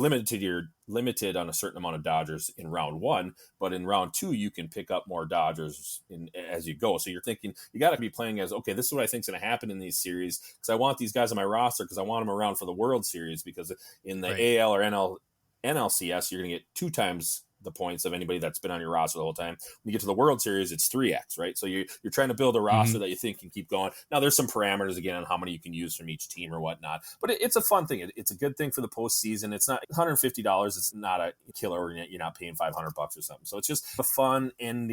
limited on a certain amount of Dodgers in round 1, but in round 2, you can pick up more Dodgers as you go. So you're thinking you got to be playing as, okay, this is what I think is going to happen in these series because I want these guys on my roster because I want them around for the World Series because in the AL or NLCS, you're going to get 2 times the points of anybody that's been on your roster the whole time. When you get to the World Series, it's 3x, right? So you're trying to build a roster that you think can keep going. Now, there's some parameters, again, on how many you can use from each team or whatnot, but it's a fun thing. It's a good thing for the postseason. It's not $150. It's not a killer. You're not paying $500 or something. So it's just a fun end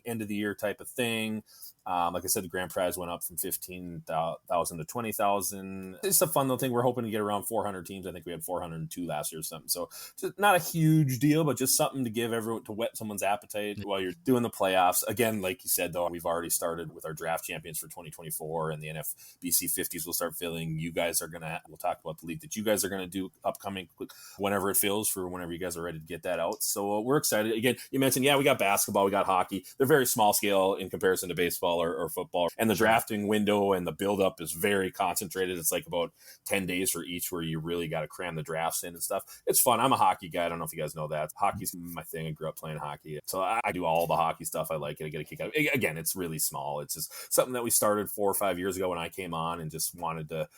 of the year type of thing. Like I said, the grand prize went up from 15,000 to 20,000. It's a fun little thing. We're hoping to get around 400 teams. I think we had 402 last year or something. So just not a huge deal, but just something to give everyone to whet someone's appetite while you're doing the playoffs. Again, like you said, though, we've already started with our draft champions for 2024 and the NFBC 50s will start filling. You guys are we'll talk about the league that you guys are going to do upcoming whenever it fills for whenever you guys are ready to get that out. So we're excited. Again, you mentioned, we got basketball, we got hockey. They're very small scale in comparison to baseball or football, and the drafting window and the buildup is very concentrated. It's like about 10 days for each where you really got to cram the drafts in and stuff. It's fun. I'm a hockey guy. I don't know if you guys know that. Hockey's my thing. I grew up playing hockey, so I do all the hockey stuff. I like it. I get a kick out of it. Again, it's really small. It's just something that we started 4 or 5 years ago when I came on and just wanted to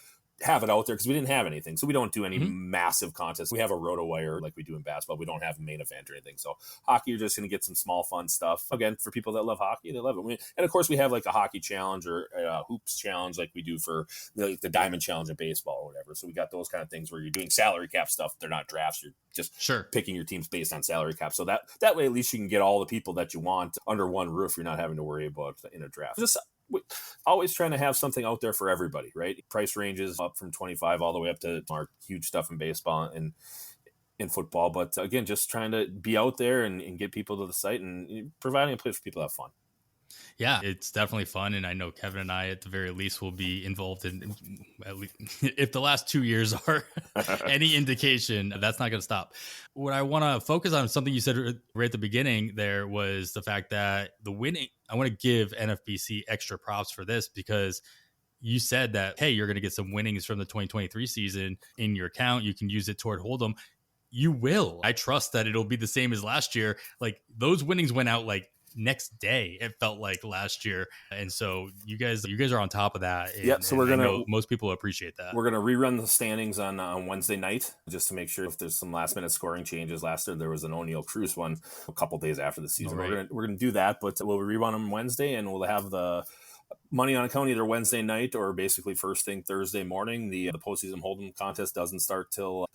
have it out there because we didn't have anything. So we don't do any massive contests. We have a roto-wire like we do in basketball. We don't have a main event or anything. So hockey, you're just going to get some small fun stuff. Again, for people that love hockey, they love it. And of course, we have like a hockey challenge or a hoops challenge like we do for the diamond challenge in baseball or whatever. So we got those kind of things where you're doing salary cap stuff. They're not drafts. You're just picking your teams based on salary cap. So that way, at least you can get all the people that you want under one roof. You're not having to worry about in a draft. Just always trying to have something out there for everybody, right? Price ranges up from 25 all the way up to our huge stuff in baseball and in football. But again, just trying to be out there and get people to the site and providing a place for people to have fun. Yeah, it's definitely fun. And I know Kevin and I, at the very least, will be involved in, at least if the last 2 years are any indication, that's not going to stop. What I want to focus on, something you said right at the beginning there, was the fact that the winning, I want to give NFBC extra props for this because you said that, hey, you're going to get some winnings from the 2023 season in your account. You can use it toward Hold'em. You will. I trust that it'll be the same as last year. Like those winnings went out like next day, it felt like last year. And so you guys are on top of that. And, Yep. So I know most people appreciate that. We're going to rerun the standings on Wednesday night just to make sure if there's some last minute scoring changes. Last year, there was an O'Neill Cruz one a couple days after the season. Right. We're going to do that, but we'll rerun them Wednesday, and we'll have the money on account either Wednesday night or basically first thing Thursday morning. The postseason hold'em contest doesn't start till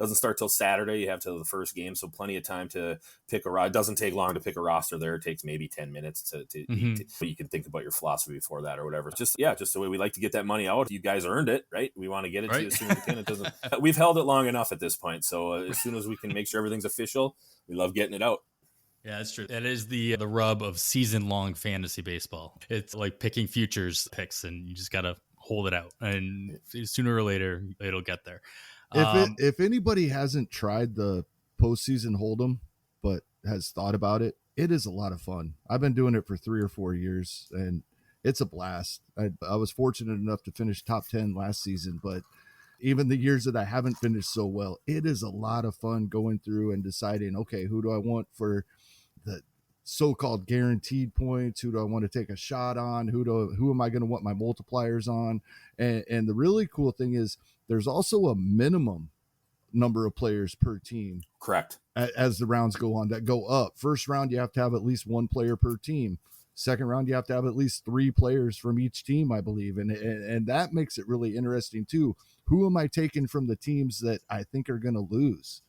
Saturday. You have till the first game, so plenty of time to pick a. It doesn't take long to pick a roster there. It takes maybe 10 minutes to you can think about your philosophy before that or whatever. Just the way we like to get that money out. You guys earned it, right? We want to get it to you as soon as we can. It doesn't. We've held it long enough at this point, so as soon as we can make sure everything's official, we love getting it out. Yeah, that's true. That is the rub of season-long fantasy baseball. It's like picking futures picks, and you just got to hold it out. And sooner or later, it'll get there. If anybody hasn't tried the postseason hold'em, but has thought about it, it is a lot of fun. I've been doing it for 3 or 4 years, and it's a blast. I was fortunate enough to finish top 10 last season, but even the years that I haven't finished so well, it is a lot of fun going through and deciding, okay, who do I want for the so-called guaranteed points? Who do I want to take a shot on? Who am I going to want my multipliers on? And the really cool thing is there's also a minimum number of players per team. Correct. As the rounds go on that go up. First round, you have to have at least one player per team. Second round, you have to have at least 3 players from each team, I believe. And that makes it really interesting too. Who am I taking from the teams that I think are going to lose?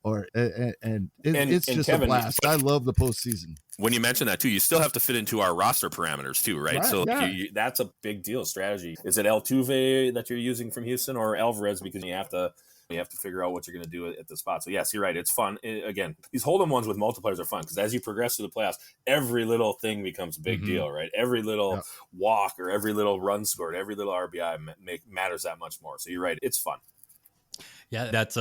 It's just Kevin, a blast. I love the postseason. When you mention that too, you still have to fit into our roster parameters too, right? So yeah. That's a big deal strategy. Is it Altuve that you're using from Houston or Alvarez? Because you have to figure out what you're going to do at the spot. So yes, you're right. It's fun. Again, these hold'em ones with multipliers are fun because as you progress through the playoffs, every little thing becomes a big deal, right? Every little walk or every little run scored, every little RBI matters that much more. So you're right. It's fun. Yeah, that's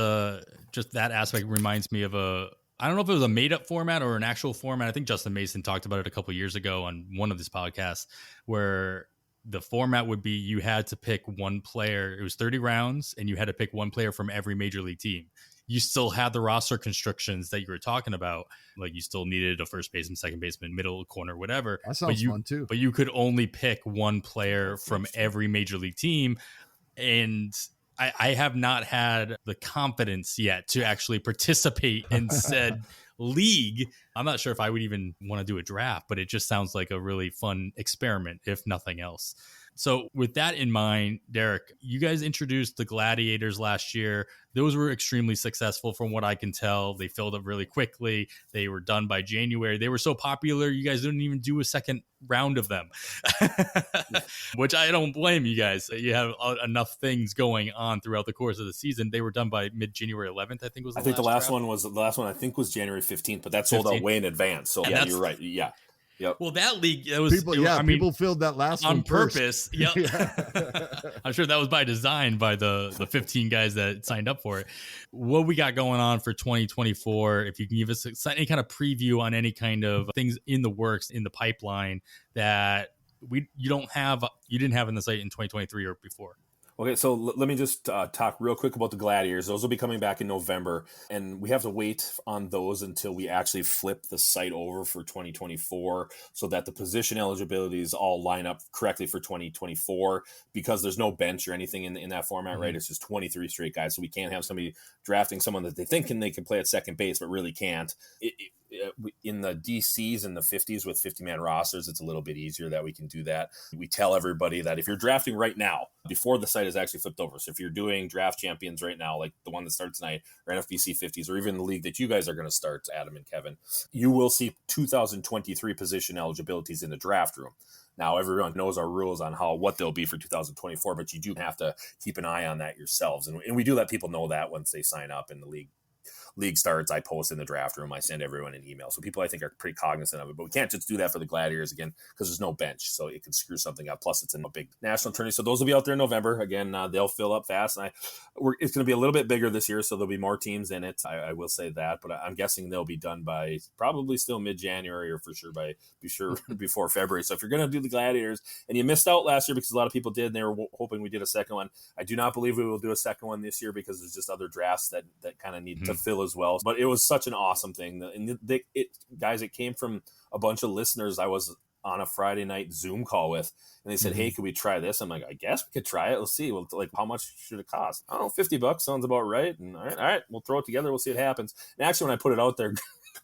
just that aspect reminds me of I don't know if it was a made up format or an actual format. I think Justin Mason talked about it a couple of years ago on one of his podcasts where the format would be you had to pick one player. It was 30 rounds and you had to pick one player from every major league team. You still had the roster constrictions that you were talking about. Like you still needed a first baseman, second baseman, middle corner, whatever. That sounds fun too. But you could only pick one player from every major league team. And I have not had the confidence yet to actually participate in said league. I'm not sure if I would even want to do a draft, but it just sounds like a really fun experiment, if nothing else. So with that in mind, Darik, you guys introduced the Gladiators last year. Those were extremely successful from what I can tell. They filled up really quickly. They were done by January. They were so popular, you guys didn't even do a second round of them, which I don't blame you guys. You have enough things going on throughout the course of the season. They were done by mid-January 11th, I think was the last one. The last one I think was January 15th, but that sold out way in advance. So yeah, you're right. Yeah. Yep. Well, that league, it was people. People filled that last on one purpose. Yep. I'm sure that was by design by the 15 guys that signed up for it. What we got going on for 2024? If you can give us any kind of preview on any kind of things in the works in the pipeline that you didn't have in the site in 2023 or before. Okay, so let me just talk real quick about the Gladiators. Those will be coming back in November, and we have to wait on those until we actually flip the site over for 2024 so that the position eligibilities all line up correctly for 2024 because there's no bench or anything in that format, right? It's just 23 straight guys, so we can't have somebody drafting someone that they think they can play at second base but really can't. In the DCs and the 50s with 50-man rosters, it's a little bit easier that we can do that. We tell everybody that if you're drafting right now, before the site is actually flipped over, so if you're doing draft champions right now, like the one that starts tonight, or NFBC 50s, or even the league that you guys are going to start, Adam and Kevin, you will see 2023 position eligibilities in the draft room. Now, everyone knows our rules on what they'll be for 2024, but you do have to keep an eye on that yourselves. And we do let people know that once they sign up in the league starts. I post in the draft room. I send everyone an email. So people, I think, are pretty cognizant of it. But we can't just do that for the Gladiators again because there's no bench. So it could screw something up. Plus, it's in a big national tourney. So those will be out there in November. Again, they'll fill up fast. And it's going to be a little bit bigger this year, so there'll be more teams in it. I will say that. But I'm guessing they'll be done by probably still mid-January or for sure before February. So if you're going to do the Gladiators and you missed out last year because a lot of people did and they were hoping we did a second one, I do not believe we will do a second one this year because there's just other drafts that kind of need to fill as as well. But it was such an awesome thing. And guys, it came from a bunch of listeners I was on a Friday night Zoom call with, and they said, hey, could we try this? I'm like, I guess we could try it. Let's see. Well, like, how much should it cost? I don't know, $50 sounds about right. And all right, we'll throw it together. We'll see what happens. And actually, when I put it out there,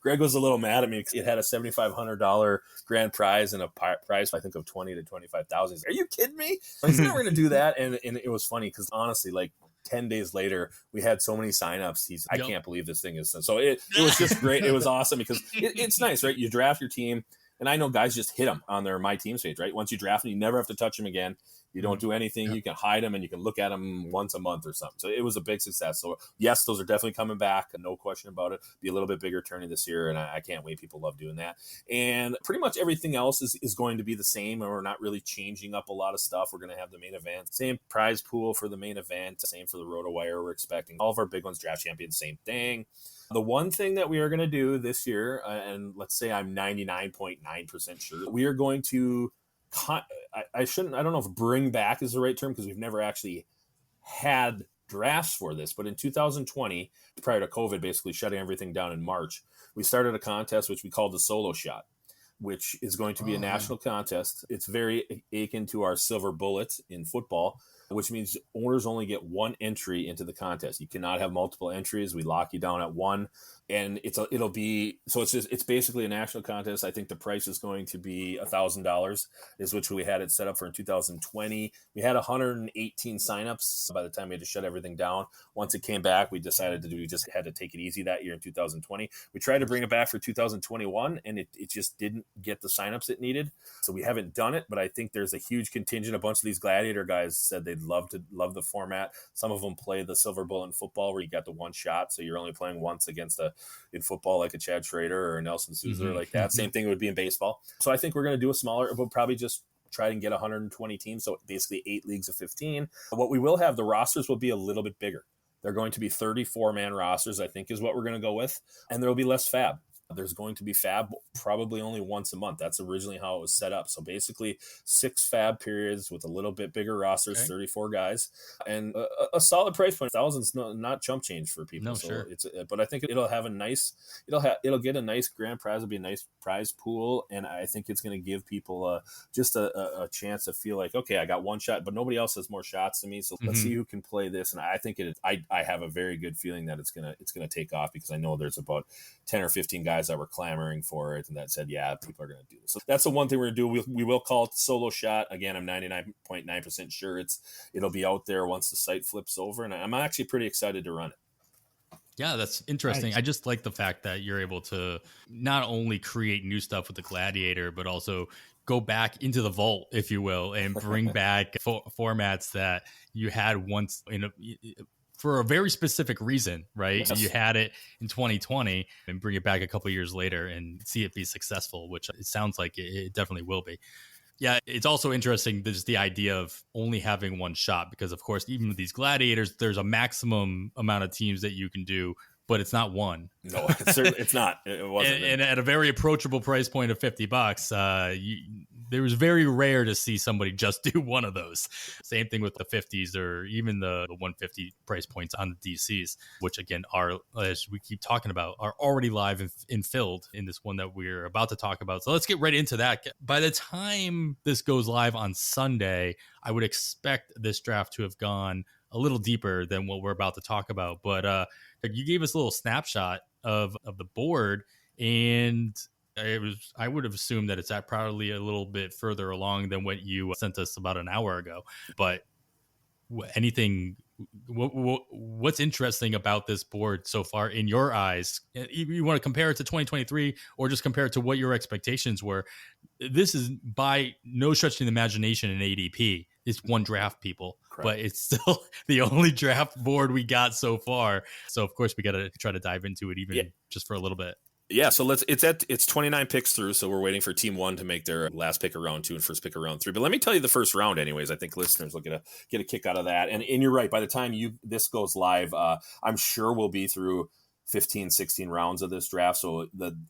Greg was a little mad at me because it had a $7,500 grand prize and a prize, I think, of $20,000 to $25,000. Are you kidding me? I said, we're going to do that. And it was funny because honestly, like 10 days later, we had so many signups. I can't believe this thing is. So it was just great. It was awesome because it's nice, right? You draft your team. And I know guys just hit them on their My Teams page, right? Once you draft them, you never have to touch them again. You don't do anything. You can hide them and you can look at them once a month or something. So it was a big success. So yes, those are definitely coming back. No question about it. Be a little bit bigger tourney this year. And I can't wait. People love doing that. And pretty much everything else is going to be the same. And we're not really changing up a lot of stuff. We're going to have the main event. Same prize pool for the main event. Same for the RotoWire. We're expecting all of our big ones. Draft Champions, same thing. The one thing that we are going to do this year, and let's say I'm 99.9% sure, we are going to, I don't know if bring back is the right term because we've never actually had drafts for this, but in 2020, prior to COVID basically shutting everything down in March, we started a contest which we called the Solo Shot, which is going to be a national contest. It's very akin to our Silver Bullet in football, which means owners only get one entry into the contest. You cannot have multiple entries. We lock you down at one. And it's basically a national contest. I think the price is going to be $1,000, is which we had it set up for in 2020. We had 118 signups by the time we had to shut everything down. Once it came back, we decided we just had to take it easy that year in 2020. We tried to bring it back for 2021, and it just didn't get the signups it needed. So we haven't done it, but I think there's a huge contingent. A bunch of these Gladiator guys said they'd love the format. Some of them play the Silver Bullet in football, where you got the one shot, so you're only playing once against in football like a Chad Schrader or a Nelson Sousa like that. Same thing would be in baseball. So I think we're going to do a smaller, we'll probably just try and get 120 teams. So basically 8 leagues of 15. What we will have, the rosters will be a little bit bigger. They're going to be 34-man rosters, I think is what we're going to go with. And there will be less FAAB. There's going to be FAAB probably only once a month. That's originally how it was set up. So basically 6 FAAB periods with a little bit bigger rosters, 34 guys, and a solid price point. Thousands, not chump change for people. No, so sure. But I think it'll have it'll get a nice grand prize. It'll be a nice prize pool. And I think it's going to give people just a chance to feel like, okay, I got one shot, but nobody else has more shots than me. So let's see who can play this. And I think I have a very good feeling that it's going to take off, because I know there's about 10 or 15 guys that were clamoring for it and that said, yeah, people are going to do this. So that's the one thing we're going to do. We will call it Solo Shot. Again, I'm 99.9% sure it'll be out there once the site flips over, and I'm actually pretty excited to run it. Yeah, that's interesting. Nice. I just like the fact that you're able to not only create new stuff with the Gladiator, but also go back into the vault, if you will, and bring back formats that you had once for a very specific reason, right? Yes. You had it in 2020 and bring it back a couple years later and see it be successful, which it sounds like it definitely will be. Yeah, it's also interesting, just the idea of only having one shot, because of course, even with these Gladiators, there's a maximum amount of teams that you can do, but it's not one. No, it's not. It wasn't. And at a very approachable price point of $50, there was very rare to see somebody just do one of those. Same thing with the 50s or even the 150 price points on the DCs, which again are, as we keep talking about, are already live and filled in this one that we're about to talk about. So let's get right into that. By the time this goes live on Sunday, I would expect this draft to have gone a little deeper than what we're about to talk about. But you gave us a little snapshot of the board, and I would have assumed that it's probably a little bit further along than what you sent us about an hour ago. But what's interesting about this board so far in your eyes? You want to compare it to 2023 or just compare it to what your expectations were? This is by no stretch of the imagination an ADP. It's one draft, people. Correct. But it's still the only draft board we got so far. So of course we got to try to dive into it even just for a little bit. Yeah, so it's 29 picks through, so we're waiting for Team 1 to make their last pick of round 2 and first pick of round 3. But let me tell you the first round anyways. I think listeners will get a kick out of that. And you're right, by the time this goes live, I'm sure we'll be through 15, 16 rounds of this draft. So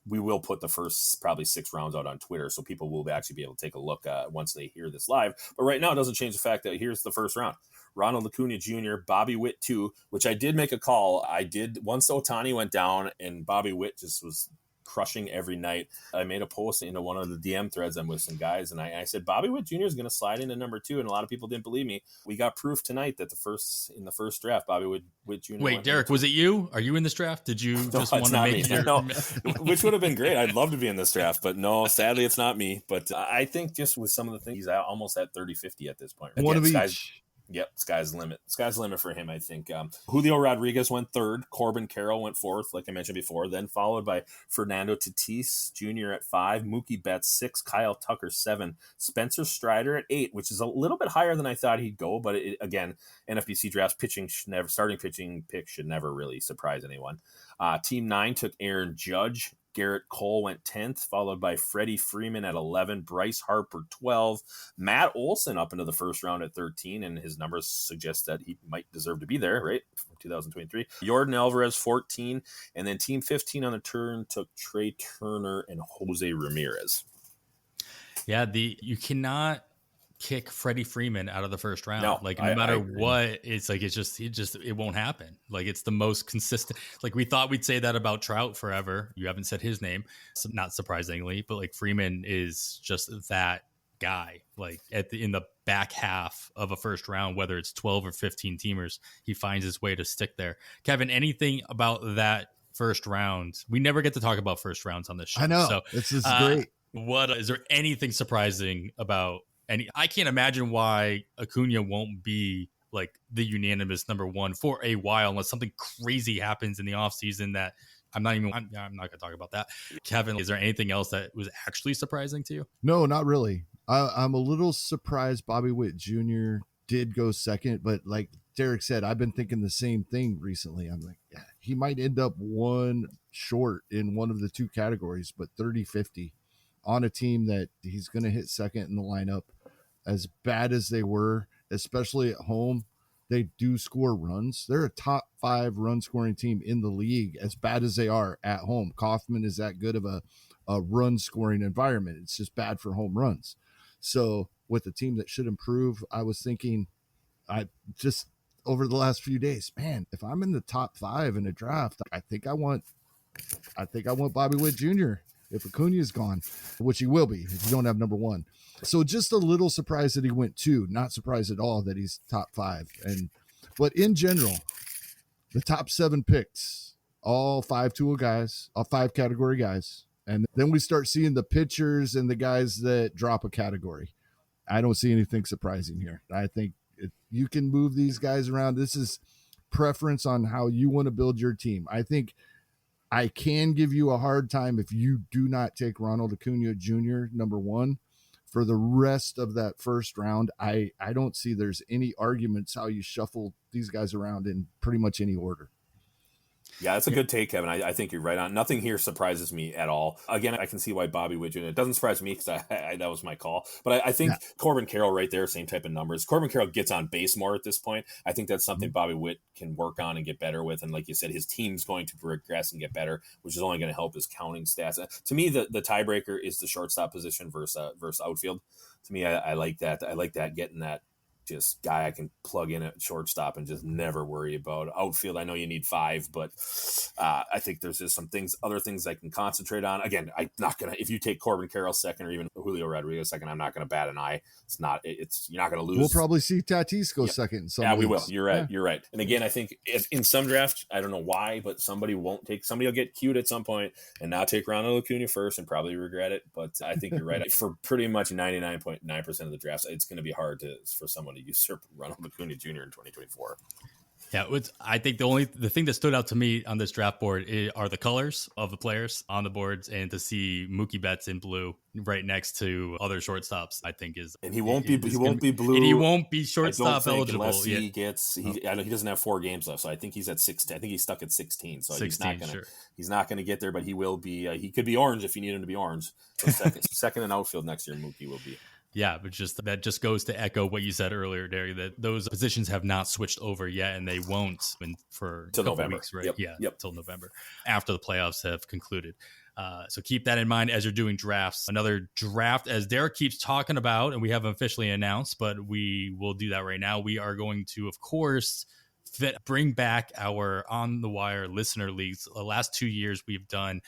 we will put the first probably 6 rounds out on Twitter, so people will actually be able to take a look once they hear this live. But right now, it doesn't change the fact that here's the first round. Ronald Acuna Jr., Bobby Witt 2, which I did make a call. I did, once Ohtani went down and Bobby Witt just was crushing every night, I made a post into one of the DM threads I'm with some guys, and I said Bobby Witt Jr. is going to slide into number 2, and a lot of people didn't believe me. We got proof tonight that in the first draft, Bobby Witt Jr. Wait, Darik, was it you? Are you in this draft? Did you just want to make it? No, which would have been great. I'd love to be in this draft, but no, sadly, it's not me. But I think just with some of the things, he's almost at 30-50 at this point. Again, one of each. Yep, sky's the limit. Sky's the limit for him, I think. Julio Rodriguez went 3rd. Corbin Carroll went 4th, like I mentioned before. Then followed by Fernando Tatis Jr. at 5, Mookie Betts 6, Kyle Tucker 7, Spencer Strider at 8, which is a little bit higher than I thought he'd go. But again, NFBC drafts starting pitching pick should never really surprise anyone. Team 9 took Aaron Judge. Garrett Cole went 10th, followed by Freddie Freeman at 11, Bryce Harper 12, Matt Olson up into the first round at 13, and his numbers suggest that he might deserve to be there, right, for 2023. Jordan Alvarez 14, and then Team 15 on the turn took Trey Turner and Jose Ramirez. Yeah, you cannot kick Freddie Freeman out of the first round. No, no matter what, it's like it won't happen. Like, it's the most consistent. Like, we thought we'd say that about Trout forever. You haven't said his name, so not surprisingly, but like Freeman is just that guy. Like in the back half of a first round, whether it's 12 or 15 teamers, he finds his way to stick there. Kevin, anything about that first round? We never get to talk about first rounds on this show. I know. So this is great. Is there anything surprising about? And I can't imagine why Acuna won't be like the unanimous number 1 for a while, unless something crazy happens in the offseason that I'm not going to talk about that. Kevin, is there anything else that was actually surprising to you? No, not really. I'm a little surprised Bobby Witt Jr. did go second, but like Darik said, I've been thinking the same thing recently. I'm like, yeah, he might end up one short in one of the 2 categories, but 30-50 on a team that he's going to hit second in the lineup. As bad as they were, especially at home, they do score runs. They're a top 5 run scoring team in the league, as bad as they are at home. Kauffman is that good of a run scoring environment. It's just bad for home runs. So with a team that should improve, I was thinking, I just over the last few days, man, if I'm in the top 5 in a draft, I think I want Bobby Witt Jr. if Acuna is gone, which he will be if you don't have number 1. So just a little surprised that he went 2, not surprised at all that he's top 5. But in general, the top 7 picks, all 5-tool guys, all 5 category guys. And then we start seeing the pitchers and the guys that drop a category. I don't see anything surprising here. I think you can move these guys around. This is preference on how you want to build your team. I think I can give you a hard time if you do not take Ronald Acuna Jr. number 1. For the rest of that first round, I don't see there's any arguments how you shuffle these guys around in pretty much any order. Yeah, that's a good take, Kevin. I think you're right on. Nothing here surprises me at all. Again, I can see why Bobby Witt Jr. It doesn't surprise me because that was my call. But I think Corbin Carroll right there, same type of numbers. Corbin Carroll gets on base more at this point. I think that's something Bobby Witt can work on and get better with. And like you said, his team's going to progress and get better, which is only going to help his counting stats. To me, the tiebreaker is the shortstop position versus outfield. To me, I like that. I like that, getting that just guy I can plug in at shortstop and just never worry about. Outfield, I know you need 5, but I think there's just other things I can concentrate on. Again, I'm not going to, if you take Corbin Carroll second or even Julio Rodriguez second, I'm not going to bat an eye. You're not going to lose. We'll probably see Tatis go second. We will. You're right. Yeah. You're right. And again, I think in some drafts, I don't know why, but somebody will get cute at some point and not take Ronald Acuna first and probably regret it. But I think you're right. For pretty much 99.9% of the drafts, it's going to be hard for someone to usurp Ronald Acuna Jr. in 2024. Yeah, I think the thing that stood out to me on this draft board are the colors of the players on the boards, and to see Mookie Betts in blue right next to other shortstops, I think is. And he won't be blue. And he won't be shortstop eligible unless he gets. I know he doesn't have 4 games left, so I think he's at 16. I think he's stuck at 16. So 16, he's not going to get there, but he will be. He could be orange if you need him to be orange. So second in outfield next year, Mookie will be. Yeah, but that just goes to echo what you said earlier, Darik, that those positions have not switched over yet, and they won't for a couple weeks, right? Yep. Till November, after the playoffs have concluded. So keep that in mind as you're doing drafts. Another draft, as Darik keeps talking about, and we haven't officially announced, but we will do that right now. We are going to, of course, bring back our On the Wire listener leagues. The last 2 years we've done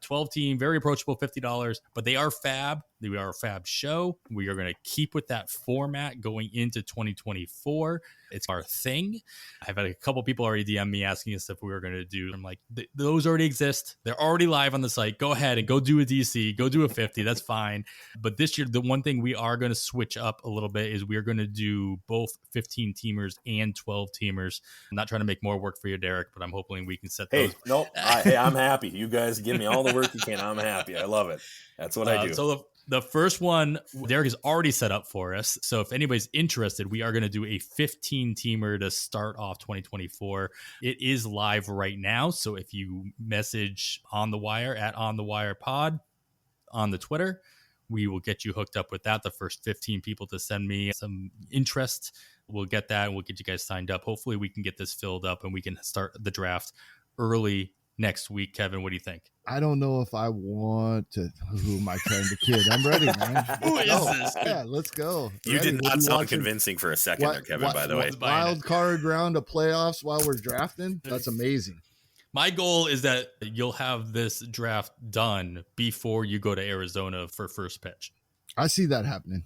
12 team, very approachable, $50, but they are FAAB. They are a FAAB show. We are going to keep with that format going into 2024. It's our thing. I've had a couple people already DM me asking us if we were going to do. I'm like, those already exist. They're already live on the site. Go ahead and go do a DC. Go do a 50. That's fine. But this year, the one thing we are going to switch up a little bit is we are going to do both 15 teamers and 12 teamers. I'm not trying to make more work for you, Darik, but I'm hoping we can set those. No, I'm happy. You guys give me all the work you can. I'm happy. I love it. That's what I do. So the first one, Darik is already set up for us. So if anybody's interested, we are going to do a 15-teamer to start off 2024. It is live right now. So if you message On the Wire at On the Wire Pod on the Twitter, we will get you hooked up with that. The first 15 people to send me some interest, we'll get that and we'll get you guys signed up. Hopefully we can get this filled up and we can start the draft early next week. Kevin, what do you think? I don't know if I want to. Who am I trying to kid? I'm ready, man. Who is this? Yeah, let's go. You Ready. did not sound convincing for a second there, Kevin, by the way. Wild card round of playoffs while we're drafting? That's amazing. My goal is that you'll have this draft done before you go to Arizona for first pitch. I see that happening.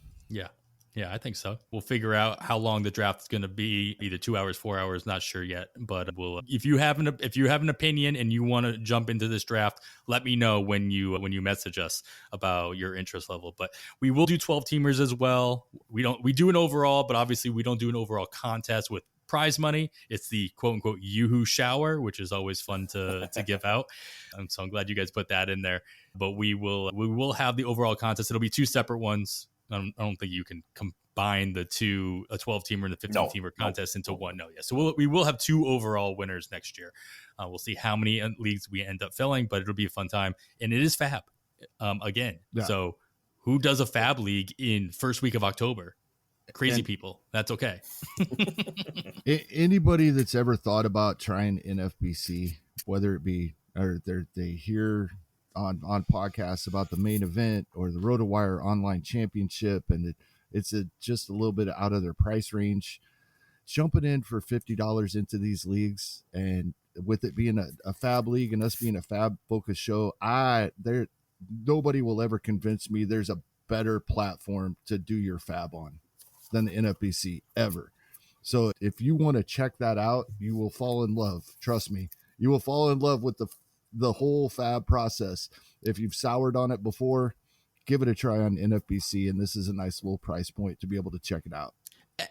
Yeah, I think so. We'll figure out how long the draft is going to be, either 2 hours, 4 hours, not sure yet. But if you have an opinion and you want to jump into this draft, let me know when you message us about your interest level. But we will do 12 teamers as well. We do an overall, but obviously we don't do an overall contest with prize money. It's the quote unquote Yoo-hoo shower, which is always fun to give out. So I'm glad you guys put that in there. But we will have the overall contest. It'll be two separate ones. I don't think you can combine the two, a 12-teamer and a 15-teamer contest into one. No, yeah. So we will have two overall winners next year. We'll see how many leagues we end up filling, but it'll be a fun time. And it is FAAB again. Yeah. So who does a FAAB league in first week of October? Crazy people. That's okay. Anybody that's ever thought about trying NFBC, whether it be or they hear on podcasts about the main event or the RotoWire online championship, and it's just a little bit out of their price range, jumping in for $50 into these leagues, and with it being a FAAB league and us being a FAAB focused show, nobody will ever convince me there's a better platform to do your FAAB on than the NFBC ever. So if you want to check that out, you will fall in love. Trust me, you will fall in love with the whole FAAB process. If you've soured on it before, give it a try on NFBC, and this is a nice little price point to be able to check it out.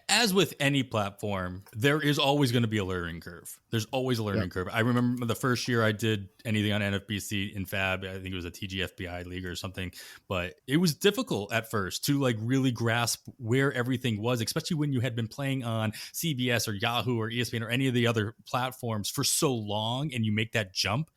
As with any platform, there is always going to be a learning curve. There's always a learning curve. I remember the first year I did anything on NFBC in FAAB, I think it was a TGFBI league or something, but it was difficult at first to really grasp where everything was, especially when you had been playing on CBS or Yahoo or ESPN or any of the other platforms for so long, and you make that jump.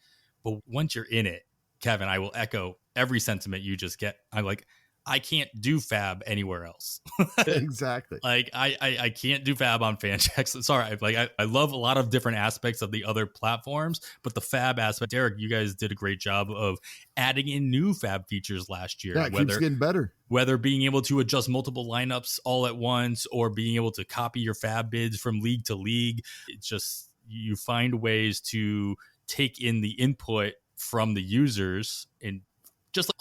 But once you're in it, Kevin, I will echo every sentiment you just get. I'm like, I can't do FAAB anywhere else. Exactly. I can't do FAAB on Fanchex. Sorry. I love a lot of different aspects of the other platforms, but the FAAB aspect, Darik, you guys did a great job of adding in new FAAB features last year. Yeah, it keeps getting better. Whether being able to adjust multiple lineups all at once or being able to copy your FAAB bids from league to league. It's just, you find ways to take in the input from the users, and just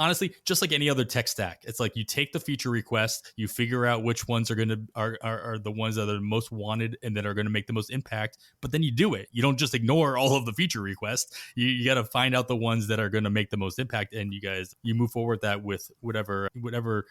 like any other tech stack, it's like you take the feature request, you figure out which ones are the ones that are the most wanted and that are going to make the most impact, but then you do it. You don't just ignore all of the feature requests. You got to find out the ones that are going to make the most impact, and you move forward that with whatever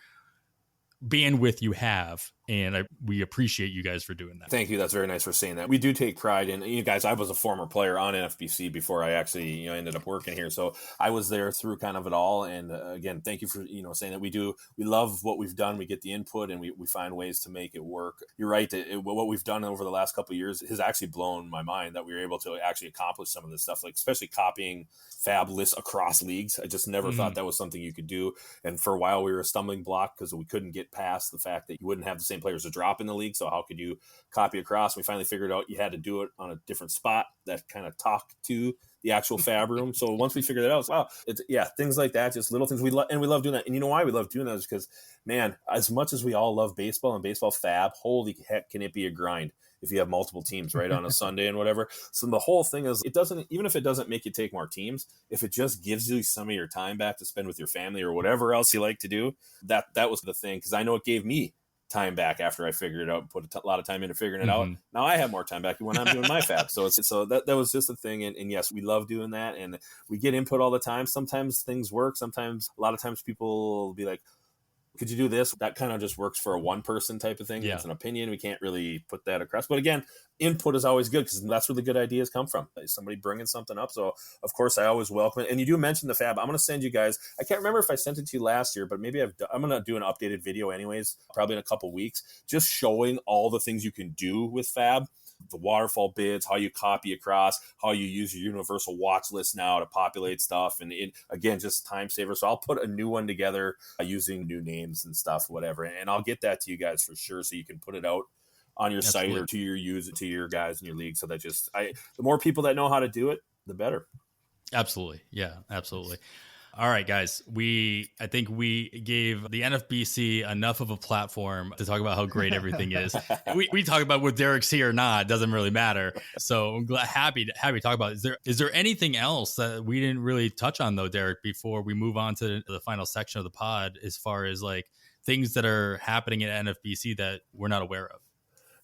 bandwidth you have And we appreciate you guys for doing that. Thank you. That's very nice for saying that. We do take pride in, you guys, I was a former player on NFBC before I actually, ended up working here. So I was there through kind of it all. And again, thank you for, saying that we love what we've done. We get the input and we find ways to make it work. You're right. What we've done over the last couple of years has actually blown my mind that we were able to actually accomplish some of this stuff, like especially copying FAAB lists across leagues. I just never thought that was something you could do. And for a while we were a stumbling block because we couldn't get past the fact that you wouldn't have the same players to drop in the league. So how could you copy across? We finally figured out you had to do it on a different spot that kind of talked to the actual FAAB room. So once we figured that out, wow, things like that, just little things we love doing that. And you know why we love doing that is because, man, as much as we all love baseball and baseball FAAB, holy heck, can it be a grind if you have multiple teams right on a Sunday and whatever. So the whole thing is, even if it doesn't make you take more teams, if it just gives you some of your time back to spend with your family or whatever else you like to do, that was the thing. Because I know it gave me time back after I figured it out and put a lot of time into figuring it out. Now I have more time back when I'm doing my FAAB. So that was just a thing. And yes, we love doing that. And we get input all the time. Sometimes things work. A lot of times people will be like, could you do this? That kind of just works for a one person type of thing. Yeah. It's an opinion. We can't really put that across. But again, input is always good because that's where the good ideas come from. Somebody bringing something up. So of course I always welcome it. And you do mention the FAAB. I'm going to send you guys, I can't remember if I sent it to you last year, but maybe I'm going to do an updated video anyways, probably in a couple weeks, just showing all the things you can do with FAAB. The waterfall bids, how you copy across, how you use your universal watch list now to populate stuff. And again, just time saver. So I'll put a new one together using new names and stuff, whatever. And I'll get that to you guys for sure. So you can put it out on your site or to your guys in your league. So that the more people that know how to do it, the better. Absolutely. Yeah, absolutely. All right, guys, I think we gave the NFBC enough of a platform to talk about how great everything is. We talk about whether Darik's here or not. It doesn't really matter. So I'm happy to talk about it. Is there anything else that we didn't really touch on, though, Darik, before we move on to the final section of the pod, as far as like things that are happening at NFBC that we're not aware of?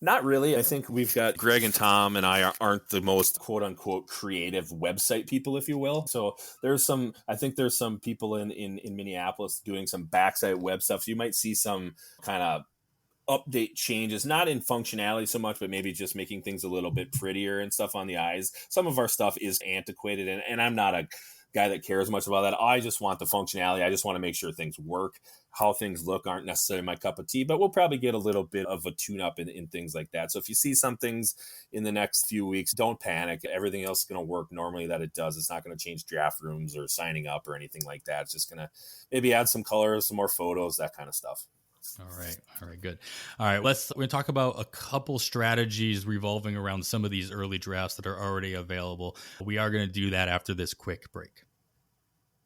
Not really. I think we've got Greg and Tom and I aren't the most quote unquote creative website people, if you will. So there's some people in Minneapolis doing some backside web stuff. So you might see some kind of update changes, not in functionality so much, but maybe just making things a little bit prettier and stuff on the eyes. Some of our stuff is antiquated and I'm not a guy that cares much about that. I just want the functionality. I just want to make sure things work. How things look aren't necessarily my cup of tea, but we'll probably get a little bit of a tune-up in things like that. So if you see some things in the next few weeks, don't panic. Everything else is going to work normally that it does. It's not going to change draft rooms or signing up or anything like that. It's just going to maybe add some colors, some more photos, that kind of stuff. All right, good. All right, we're going to talk about a couple strategies revolving around some of these early drafts that are already available. We are going to do that after this quick break.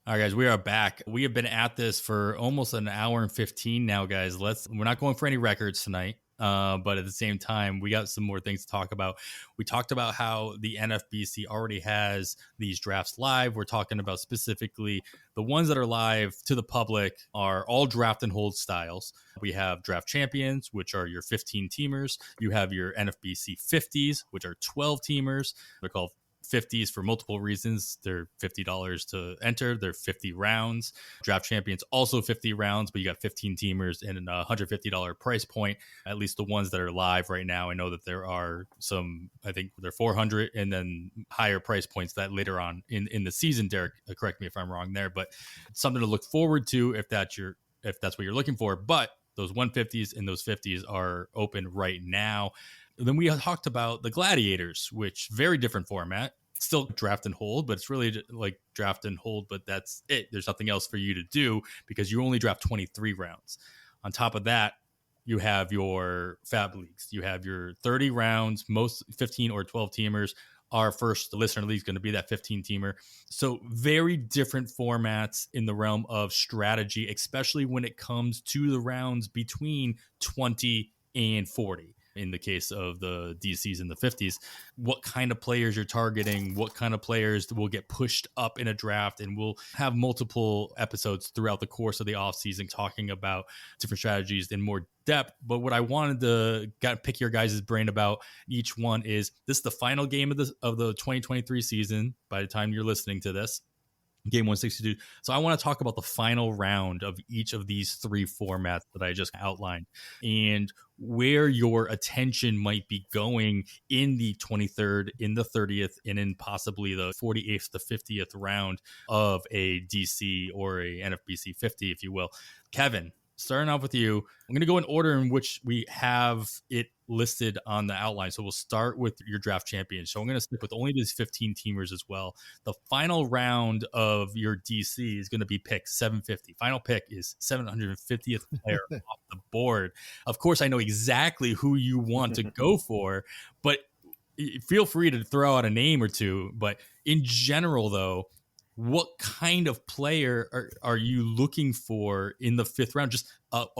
All right, guys, we are back. We have been at this for almost an hour and 15 now, guys. We're not going for any records tonight, but at the same time, we got some more things to talk about. We talked about how the NFBC already has these drafts live. We're talking about specifically the ones that are live to the public are all draft and hold styles. We have draft champions, which are your 15 teamers. You have your NFBC 50s, which are 12 teamers. They're called 50s for multiple reasons. They're $50 to enter. They're 50 rounds. Draft champions also 50 rounds, but you got 15 teamers and a $150 price point. At least the ones that are live right now. I know that there are some, I think they're 400 and then higher price points that later on in the season. Darik, correct me if I'm wrong there, but something to look forward to if that's what you're looking for. But those 150s and those 50s are open right now. Then we talked about the Gladiators, which very different format, still draft and hold, but it's really like draft and hold, but that's it. There's nothing else for you to do because you only draft 23 rounds. On top of that, you have your FAAB leagues. You have your 30 rounds, most 15 or 12 teamers. Our first listener league is going to be that 15 teamer. So very different formats in the realm of strategy, especially when it comes to the rounds between 20 and 40. In the case of the DCs and the 50s, what kind of players you're targeting, what kind of players will get pushed up in a draft. And we'll have multiple episodes throughout the course of the offseason talking about different strategies in more depth. But what I wanted to pick your guys' brain about each one is this is the final game of the 2023 season by the time you're listening to this. game 162. So I want to talk about the final round of each of these three formats that I just outlined and where your attention might be going in the 23rd, in the 30th, and in possibly the 48th, the 50th round of a DC or a NFBC 50, if you will. Kevin, starting off with you, I'm going to go in order in which we have it listed on the outline. So we'll start with your draft champions. So I'm going to stick with only these 15 teamers as well. The final round of your DC is going to be pick 750. Final pick is 750th player off the board. Of course, I know exactly who you want to go for, but feel free to throw out a name or two. But in general, though, what kind of player are you looking for in the fifth round? Just are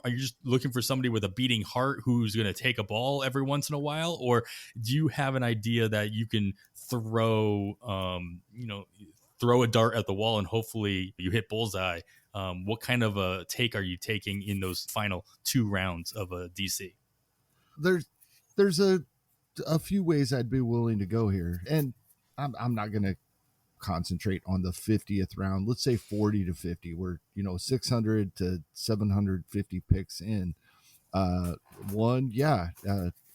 you just looking for somebody with a beating heart who's going to take a ball every once in a while, or do you have an idea that you can throw a dart at the wall and hopefully you hit bullseye? What kind of a take are you taking in those final two rounds of a DC? There's a few ways I'd be willing to go here, and I'm not going to concentrate on the 50th round. Let's say 40 to 50. We're 600 to 750 picks in.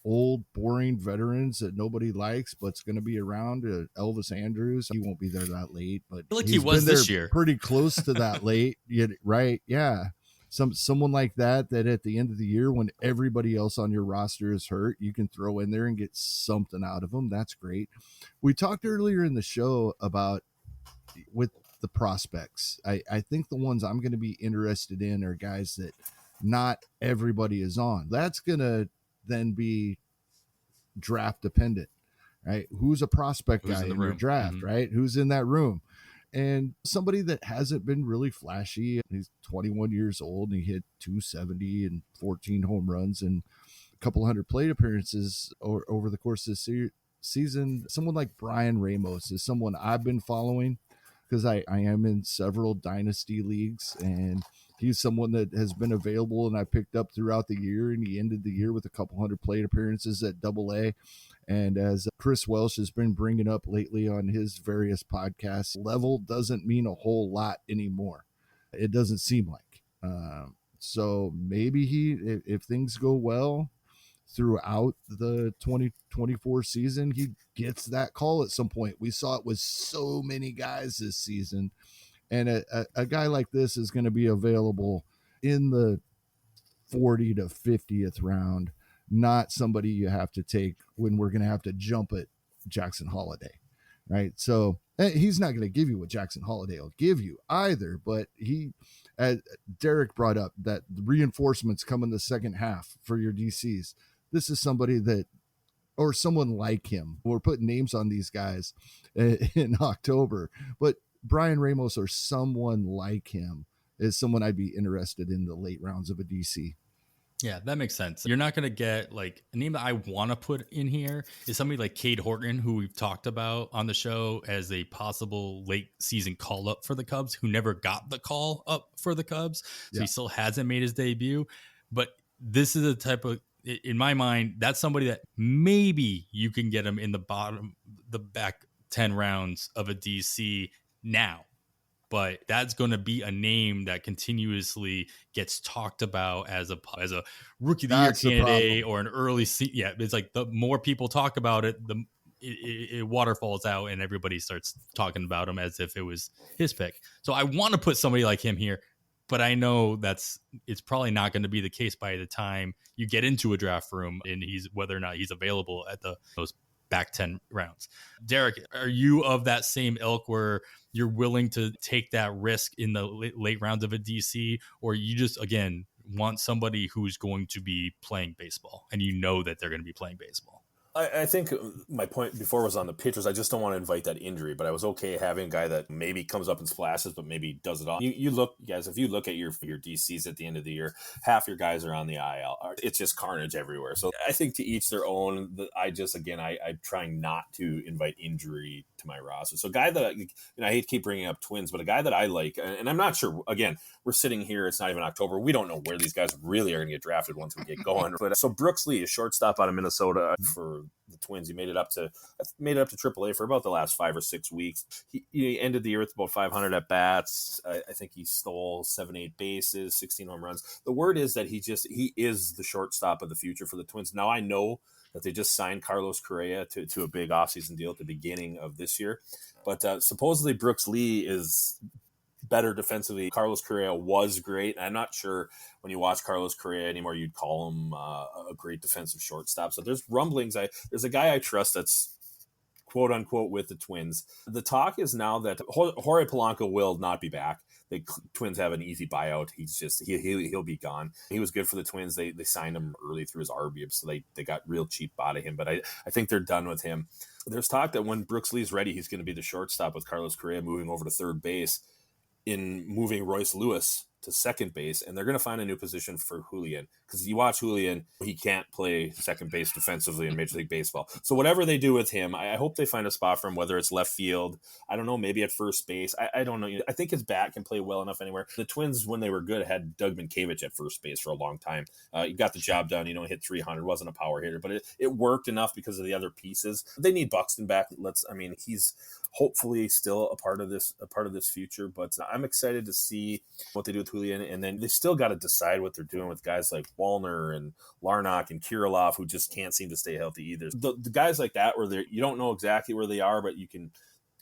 Old boring veterans that nobody likes but's going to be around. Elvis Andrews, he won't be there that late, but I feel like he was this year pretty close to that late. Right? Yeah. Someone like that at the end of the year, when everybody else on your roster is hurt, you can throw in there and get something out of them. That's great. We talked earlier in the show about with the prospects. I think the ones I'm going to be interested in are guys that not everybody is on. That's going to then be draft dependent, right? Who's a prospect guy in your draft, mm-hmm. right? Who's in that room? And somebody that hasn't been really flashy. He's 21 years old and he hit 270 and 14 home runs and a couple hundred plate appearances over the course of this season. Someone like Brian Ramos is someone I've been following because I am in several dynasty leagues, and he's someone that has been available and I picked up throughout the year, and he ended the year with a couple hundred plate appearances at AA. And as Chris Welsh has been bringing up lately on his various podcasts, level doesn't mean a whole lot anymore. It doesn't seem like. So maybe if things go well throughout the 2024 season, he gets that call at some point. We saw it with so many guys this season. And a guy like this is going to be available in the 40 to 50th round. Not somebody you have to take when we're going to have to jump at Jackson Holiday, right? So he's not going to give you what Jackson Holiday will give you either, but Darik brought up that reinforcements come in the second half for your DCs. This is somebody that, or someone like him. We're putting names on these guys in October, but Brian Ramos or someone like him is someone I'd be interested in the late rounds of a DC. Yeah, that makes sense. You're not going to get like a name that I want to put in here is somebody like Cade Horton, who we've talked about on the show as a possible late season call up for the Cubs, who never got the call up for the Cubs. So He still hasn't made his debut. But this is a type of, in my mind, that's somebody that maybe you can get him in the back 10 rounds of a DC now. But that's going to be a name that continuously gets talked about as a rookie of the year candidate or an early season. Yeah, it's like the more people talk about it, it waterfalls out and everybody starts talking about him as if it was his pick. So I want to put somebody like him here, but I know it's probably not going to be the case by the time you get into a draft room and whether or not he's available at those back 10 rounds. Darik, are you of that same ilk where you're willing to take that risk in the late rounds of a DC, or you just, again, want somebody who's going to be playing baseball and you know that they're going to be playing baseball? I think my point before was on the pitchers. I just don't want to invite that injury, but I was okay having a guy that maybe comes up and splashes, but maybe does it all. You look, guys, if you look at your DCs at the end of the year, half your guys are on the IL. It's just carnage everywhere. So I think to each their own. I'm trying not to invite injury to my roster. So a guy that, I hate to keep bringing up Twins, but a guy that I like, and I'm not sure, again, we're sitting here, it's not even October. We don't know where these guys really are going to get drafted once we get going. But so Brooks Lee, a shortstop out of Minnesota for the Twins. He made it up to AAA for about the last 5 or 6 weeks. He ended the year with about 500 at bats. I think he stole 7-8 bases, 16 home runs. The word is that he is the shortstop of the future for the Twins. Now I know that they just signed Carlos Correa to a big offseason deal at the beginning of this year, but supposedly Brooks Lee is better defensively. Carlos Correa was great. I'm not sure when you watch Carlos Correa anymore, you'd call him a great defensive shortstop. So there's rumblings. There's a guy I trust that's quote unquote with the Twins. The talk is now that Jorge Polanco will not be back. The Twins have an easy buyout. He'll be gone. He was good for the Twins. They signed him early through his RB, so they got real cheap out of him. But I think they're done with him. There's talk that when Brooks Lee's ready, he's going to be the shortstop with Carlos Correa moving over to third base, in moving Royce Lewis to second base, and they're going to find a new position for Julian, because you watch Julian, he can't play second base defensively in Major League Baseball. So whatever they do with him, I hope they find a spot for him, whether it's left field, I don't know, maybe at first base. I don't know. I think his bat can play well enough anywhere. The Twins, when they were good, had Doug Minkiewicz at first base for a long time. He got the job done, hit 300, wasn't a power hitter, but it worked enough because of the other pieces. They need Buxton back. He's hopefully still a part of this future, but I'm excited to see what they do with Julian. And then they still got to decide what they're doing with guys like Wallner and Larnach and Kirilloff, who just can't seem to stay healthy either. The guys like that, where you don't know exactly where they are, but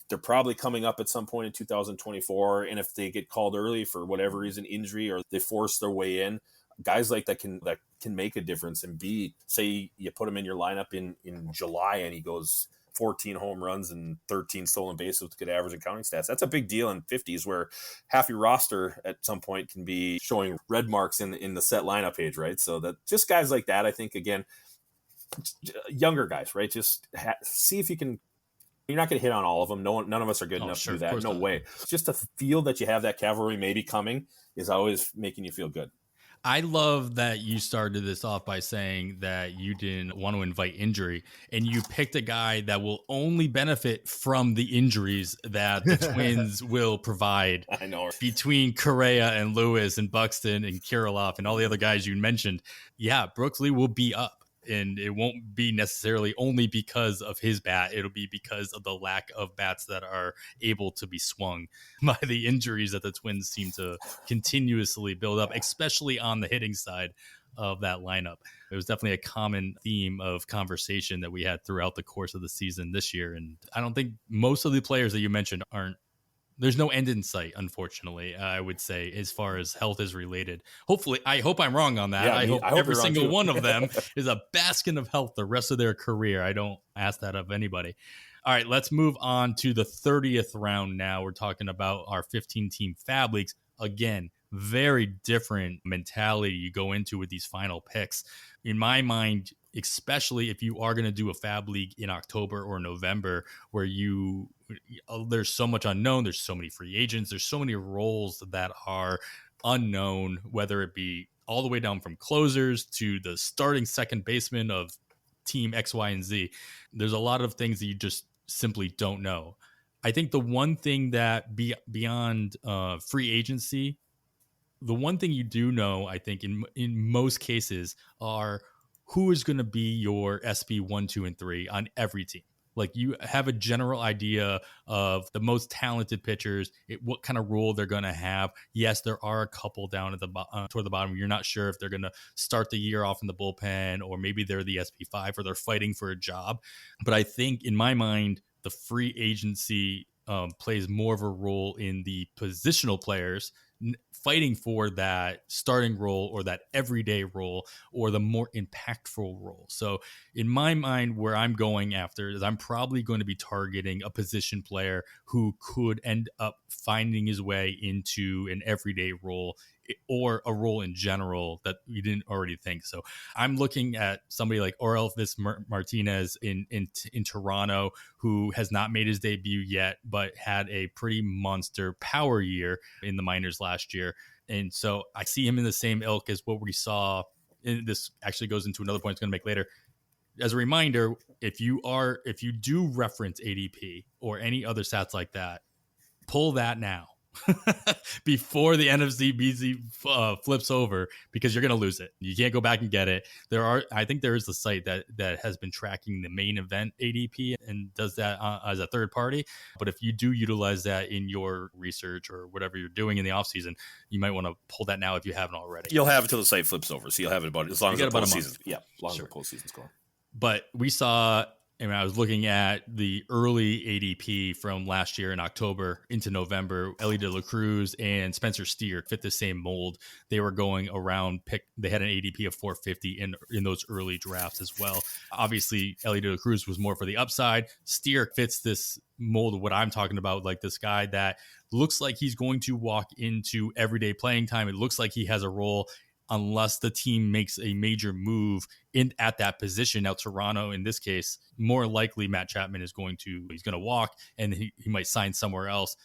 they're probably coming up at some point in 2024. And if they get called early for whatever reason, injury, or they force their way in, guys like that can make a difference. And say you put him in your lineup in July and he goes 14 home runs and 13 stolen bases with good average and counting stats. That's a big deal in 50s, where half your roster at some point can be showing red marks in the set lineup page, right? So that just guys like that, I think, again, younger guys, right? Just see if you can. You're not going to hit on all of them. None of us are good enough to do that. No way. Just to feel that you have that cavalry maybe coming is always making you feel good. I love that you started this off by saying that you didn't want to invite injury, and you picked a guy that will only benefit from the injuries that the Twins will provide. I know. Between Correa and Lewis and Buxton and Kirilloff and all the other guys you mentioned. Yeah, Brooks Lee will be up. And it won't be necessarily only because of his bat. It'll be because of the lack of bats that are able to be swung by the injuries that the Twins seem to continuously build up, especially on the hitting side of that lineup. It was definitely a common theme of conversation that we had throughout the course of the season this year. And I don't think most of the players that you mentioned there's no end in sight, unfortunately, I would say, as far as health is related. I hope I'm wrong on that. Yeah, I hope every single one of them is a bastion of health the rest of their career. I don't ask that of anybody. All right, let's move on to the 30th round now. We're talking about our 15-team FAAB leagues. Again, very different mentality you go into with these final picks. In my mind, especially if you are going to do a FAAB league in October or November, where there's so much unknown, there's so many free agents, there's so many roles that are unknown, whether it be all the way down from closers to the starting second baseman of team X, Y, and Z. There's a lot of things that you just simply don't know. I think the one thing that beyond free agency, the one thing you do know, I think in most cases, are who is going to be your SP 1, 2, and 3 on every team. Like, you have a general idea of the most talented pitchers, what kind of role they're going to have. Yes, there are a couple down at toward the bottom. You're not sure if they're going to start the year off in the bullpen, or maybe they're the SP5 or they're fighting for a job. But I think, in my mind, the free agency plays more of a role in the positional players fighting for that starting role or that everyday role or the more impactful role. So in my mind, where I'm going after is I'm probably going to be targeting a position player who could end up finding his way into an everyday role or a role in general that we didn't already think. So I'm looking at somebody like Orelvis Martinez in Toronto, who has not made his debut yet, but had a pretty monster power year in the minors last year. And so I see him in the same ilk as what we saw. And this actually goes into another point I'm going to make later. As a reminder, if you do reference ADP or any other stats like that, pull that now. before the NFBC flips over, because you're going to lose it. You can't go back and get it. I think there is a site that has been tracking the main event ADP and does that as a third party. But if you do utilize that in your research or whatever you're doing in the off season, you might want to pull that now if you haven't already. You'll have it till the site flips over, so you'll have it about as long as the postseason. Yeah, as long as the postseason's going. But we saw. I was looking at the early ADP from last year in October into November. Ellie De La Cruz and Spencer Steer fit the same mold. They were going around they had an ADP of 450 in those early drafts as well. Obviously, Ellie De La Cruz was more for the upside. Steer fits this mold of what I'm talking about, like this guy that looks like he's going to walk into everyday playing time. It looks like he has a role unless the team makes a major move at that position. Now, Toronto, in this case, more likely Matt Chapman he's going to walk and he might sign somewhere else.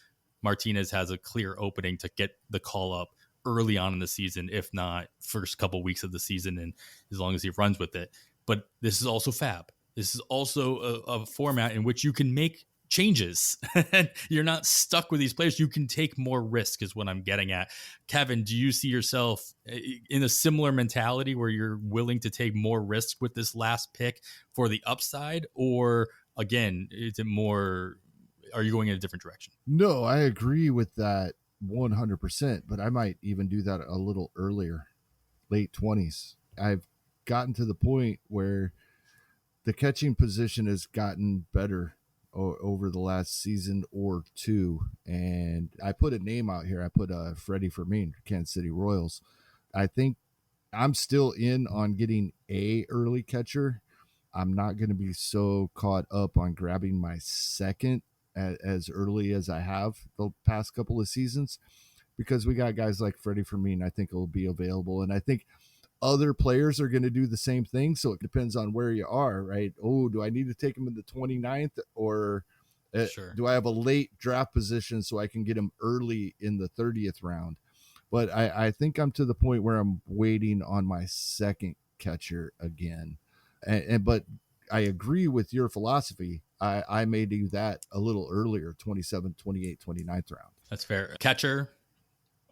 Martinez has a clear opening to get the call up early on in the season, if not first couple weeks of the season, and as long as he runs with it. But this is also FAAB. This is also a format in which you can make changes. You're not stuck with these players. You can take more risk is what I'm getting at. Kevin, do you see yourself in a similar mentality where you're willing to take more risk with this last pick for the upside? Or again, is it more, are you going in a different direction? No, I agree with that 100%, but I might even do that a little earlier, late 20s. I've gotten to the point where the catching position has gotten better over the last season or two. And I put a name out here. I put Freddie Fermin, Kansas City Royals. I think I'm still in on getting a early catcher. I'm not going to be so caught up on grabbing my second as early as I have the past couple of seasons, because we got guys like Freddie Fermin. I think will be available. And I think other players are going to do the same thing. So it depends on where you are, right? Oh, do I need to take him in the 29th or do I have a late draft position so I can get him early in the 30th round? But I think I'm to the point where I'm waiting on my second catcher again. But I agree with your philosophy. I may do that a little earlier, 27, 28, 29th round. That's fair. Catcher,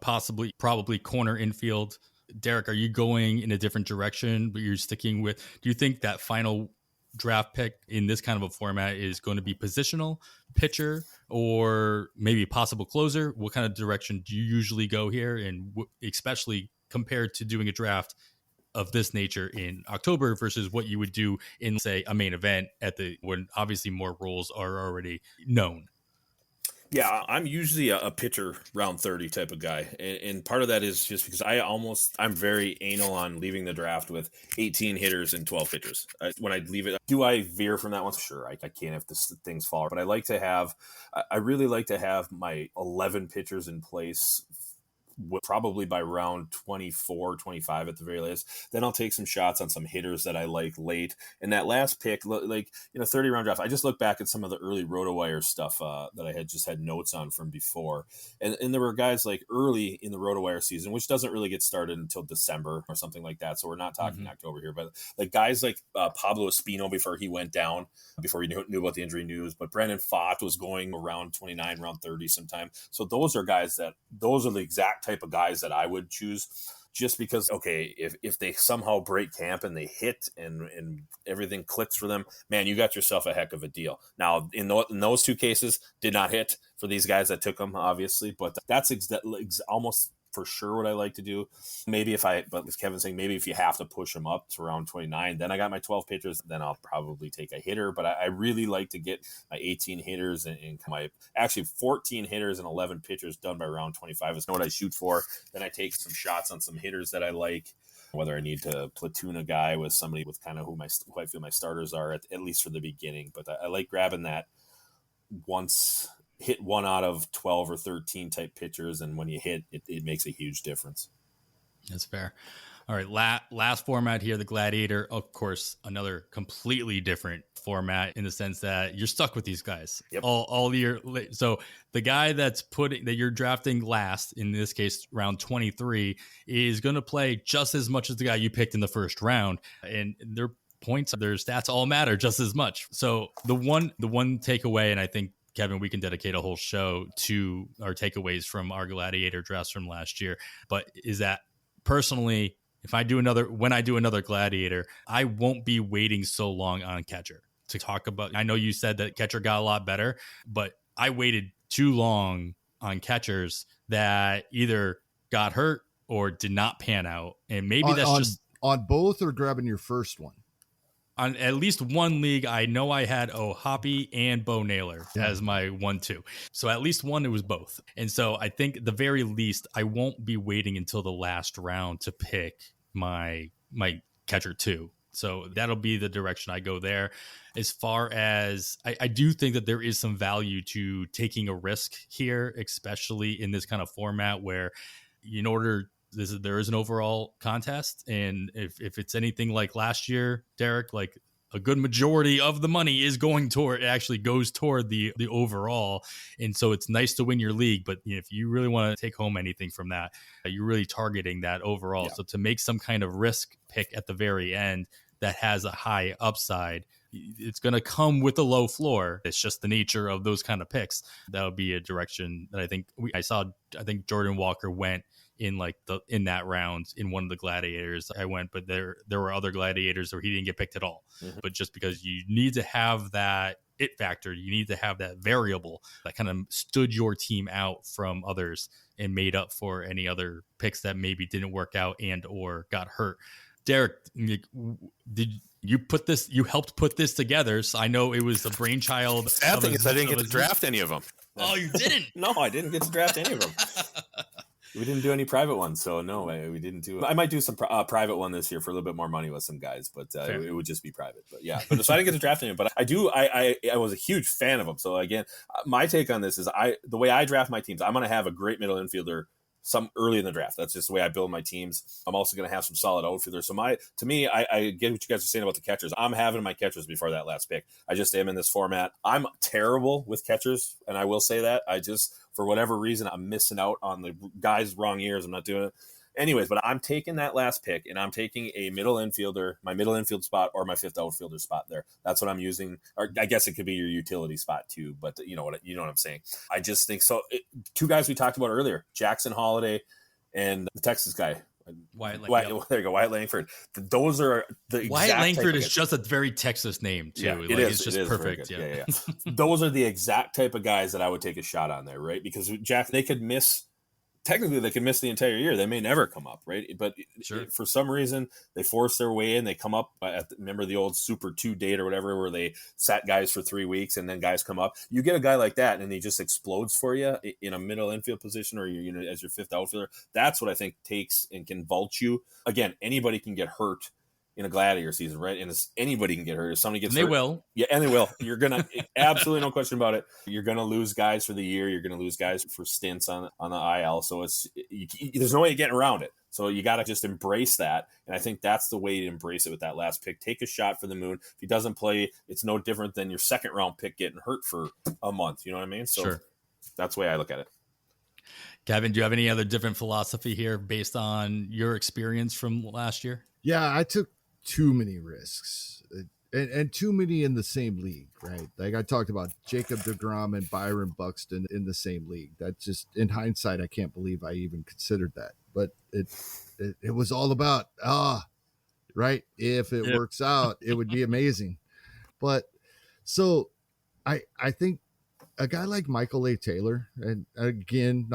probably corner infield. Darik, are you going in a different direction, but you're sticking with, do you think that final draft pick in this kind of a format is going to be positional, pitcher, or maybe possible closer? What kind of direction do you usually go here? And especially compared to doing a draft of this nature in October versus what you would do in, say, a main event when obviously more roles are already known. Yeah, I'm usually a pitcher round 30 type of guy. And part of that is just because I'm very anal on leaving the draft with 18 hitters and 12 pitchers. When I leave it, do I veer from that one? Sure, I can't if things fall. But I really like to have my 11 pitchers in place probably by round 24, 25 at the very latest. Then I'll take some shots on some hitters that I like late. And that last pick, 30 round draft, I just look back at some of the early RotoWire stuff that I had notes on from before. And there were guys like early in the RotoWire season, which doesn't really get started until December or something like that. So we're not talking October here, but like guys like Pablo Espino before he went down, before he knew about the injury news, but Brandon Pfaadt was going around 29, round 30 sometime. So those are the exact type of guys that I would choose, just because, okay, if they somehow break camp and they hit and everything clicks for them, man, you got yourself a heck of a deal. Now, in those two cases, did not hit for these guys that took them, obviously, but that's almost for sure what I like to do. But with Kevin saying, maybe if you have to push them up to around 29, then I got my 12 pitchers, then I'll probably take a hitter. But I really like to get my 18 hitters and my actually 14 hitters and 11 pitchers done by round 25 is what I shoot for. Then I take some shots on some hitters that I like, whether I need to platoon a guy with somebody with kind of who I feel my starters are, at least for the beginning. But I like grabbing that once, hit one out of 12 or 13 type pitchers, and when you hit it makes a huge difference. That's fair. All right, last format here, the Gladiator. Of course, another completely different format in the sense that you're stuck with these guys all year. So the guy that you're drafting last, in this case round 23, is going to play just as much as the guy you picked in the first round, and their points, their stats all matter just as much. So the one takeaway, and I think Kevin, we can dedicate a whole show to our takeaways from our Gladiator drafts from last year. But is that personally, when I do another Gladiator, I won't be waiting so long on catcher to talk about. I know you said that catcher got a lot better, but I waited too long on catchers that either got hurt or did not pan out. And maybe that's on both, or grabbing your first one. On at least one league, I know I had Hoppe and Bo Naylor as my 1-2. So at least one, it was both. And so I think at the very least, I won't be waiting until the last round to pick my catcher 2. So that'll be the direction I go there. As far as I do think that there is some value to taking a risk here, especially in this kind of format where there is an overall contest. And if it's anything like last year, Darik, like a good majority of the money actually goes toward the overall. And so it's nice to win your league, but if you really want to take home anything from that, you're really targeting that overall. Yeah. So to make some kind of risk pick at the very end that has a high upside, it's going to come with a low floor. It's just the nature of those kind of picks. That would be a direction that I think I think Jordan Walker went in that round in one of the Gladiators I went, but there were other Gladiators where he didn't get picked at all. Mm-hmm. But just because you need to have that it factor, you need to have that variable that kind of stood your team out from others and made up for any other picks that maybe didn't work out and or got hurt. Darik, did you helped put this together? So I know it was a brainchild. Sad thing is I didn't get to draft any of them. Oh, you didn't? No, I didn't get to draft any of them. We didn't do any private ones, so no, we didn't do. I might do some private one this year for a little bit more money with some guys, but it would just be private. But yeah, so I didn't get to draft any. But I was a huge fan of them. So again, my take on this is the way I draft my teams, I'm going to have a great middle infielder some early in the draft. That's just the way I build my teams. I'm also going to have some solid outfielders. So I get what you guys are saying about the catchers. I'm having my catchers before that last pick. I just am in this format. I'm terrible with catchers, and I will say that. I just, for whatever reason, I'm missing out on the guys' wrong years. I'm not doing it. Anyways, but I'm taking that last pick, and I'm taking a middle infielder, my middle infield spot, or my fifth outfielder spot there. That's what I'm using. Or I guess it could be your utility spot too, but you know what I'm saying. I just think so. Two guys we talked about earlier, Jackson Holiday and the Texas guy. There you go, Wyatt Langford. Those are the exact Wyatt Langford is just a very Texas name too. Yeah, it's just perfect. Yeah. Those are the exact type of guys that I would take a shot on there, right? Because they could miss. Technically, they can miss the entire year. They may never come up, right? But sure. For some reason, they force their way in. They come up. Remember the old Super 2 date or whatever, where they sat guys for 3 weeks and then guys come up. You get a guy like that, and he just explodes for you in a middle infield position or as your fifth outfielder. That's what I think takes and can vault you. Again, anybody can get hurt in a Gladiator season, right? And anybody can get hurt. If somebody gets hurt, they will. Yeah, and they will. You're going to, absolutely no question about it. You're going to lose guys for the year. You're going to lose guys for stints on the IL. So there's no way of getting around it. So you got to just embrace that. And I think that's the way to embrace it with that last pick. Take a shot for the moon. If he doesn't play, it's no different than your second round pick getting hurt for a month. You know what I mean? So sure. That's the way I look at it. Kevin, do you have any other different philosophy here based on your experience from last year? Yeah, I took too many risks and too many in the same league, right? Like I talked about Jacob deGrom and Byron Buxton in the same league. That just, in hindsight, I can't believe I even considered that. But it was all about, right? If it works out, it would be amazing. But so I think a guy like Michael A. Taylor, and again,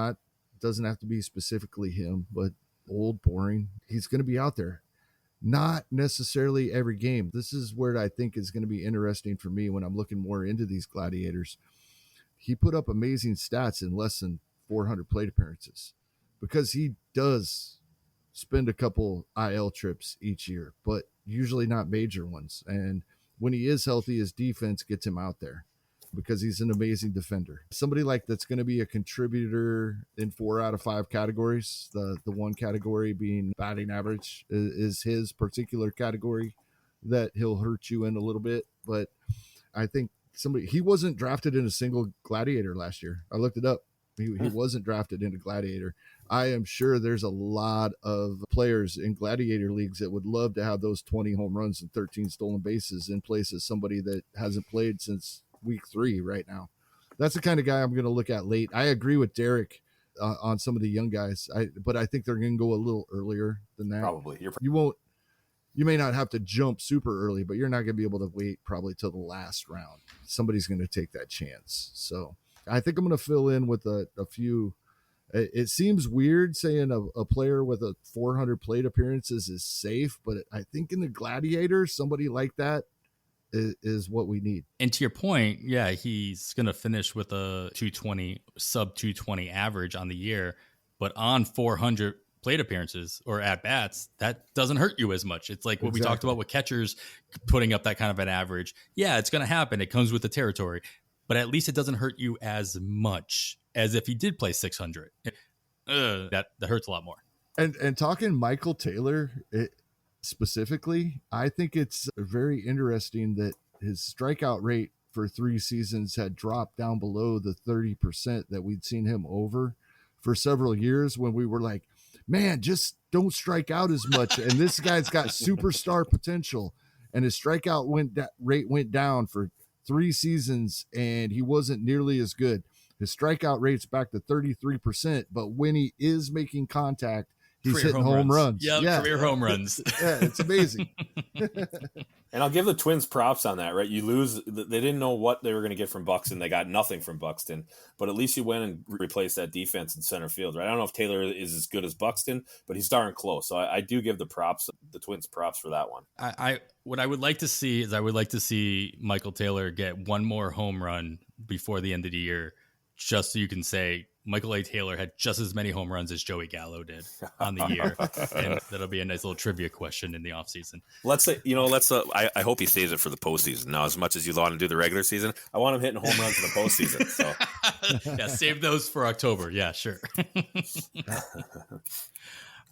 doesn't have to be specifically him, but old, boring, he's going to be out there. Not necessarily every game. This is where I think is going to be interesting for me when I'm looking more into these Gladiators. He put up amazing stats in less than 400 plate appearances because he does spend a couple IL trips each year, but usually not major ones. And when he is healthy, his defense gets him out there because he's an amazing defender. Somebody like that's going to be a contributor in 4 out of 5 categories. The one category being batting average is his particular category that he'll hurt you in a little bit. But I think he wasn't drafted in a single Gladiator last year. I looked it up. He wasn't drafted in a Gladiator. I am sure there's a lot of players in Gladiator leagues that would love to have those 20 home runs and 13 stolen bases in place as somebody that hasn't played since week 3 right now. that's the kind of guy I'm going to look at late. I agree with Darik on some of the young guys, but I think they're going to go a little earlier than that. Probably. You may not have to jump super early, but you're not going to be able to wait probably till the last round. Somebody's going to take that chance. So I think I'm going to fill in with a few. It seems weird saying a player with a 400 plate appearances is safe, but I think in the Gladiator, somebody like that is what we need. And to your point, yeah, he's going to finish with a 220, sub 220 average on the year, but on 400 plate appearances or at bats, that doesn't hurt you as much. It's like what we talked about with catchers putting up that kind of an average. Yeah, it's going to happen. It comes with the territory, but at least it doesn't hurt you as much as if he did play 600. That hurts a lot more. And talking Michael Taylor specifically, I think it's very interesting that his strikeout rate for 3 seasons had dropped down below the 30% that we'd seen him over for several years, when we were like, man, just don't strike out as much. And this guy's got superstar potential, and his strikeout rate went down for 3 seasons, and he wasn't nearly as good. His strikeout rate's back to 33%, but when he is making contact, he's career hitting home runs. Yep, yeah, career home runs. Yeah, it's amazing. And I'll give the Twins props on that, right? You lose. They didn't know what they were going to get from Buxton. They got nothing from Buxton, but at least you went and replaced that defense in center field, right? I don't know if Taylor is as good as Buxton, but he's darn close. So I do give the Twins props for that one. What I would like to see is Michael Taylor get one more home run before the end of the year, just so you can say Michael A. Taylor had just as many home runs as Joey Gallo did on the year. And that'll be a nice little trivia question in the offseason. Let's say, I hope he saves it for the postseason. Now, as much as you want to do the regular season, I want him hitting home runs in the postseason. So yeah, save those for October. Yeah, sure.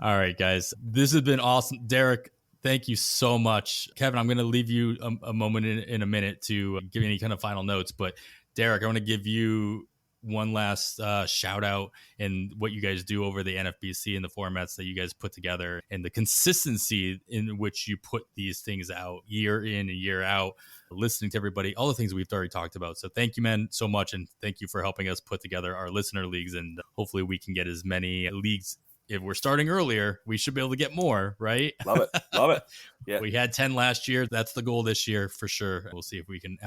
All right, guys, this has been awesome. Darik, thank you so much. Kevin, I'm going to leave you a moment in a minute to give you any kind of final notes. But Darik, I want to give you one last shout out and what you guys do over the NFBC and the formats that you guys put together and the consistency in which you put these things out year in and year out, listening to everybody, all the things we've already talked about. So thank you, man, so much. And thank you for helping us put together our listener leagues. And hopefully we can get as many leagues. If we're starting earlier, we should be able to get more, right? Love it. Yeah. We had 10 last year. That's the goal this year for sure. We'll see if we can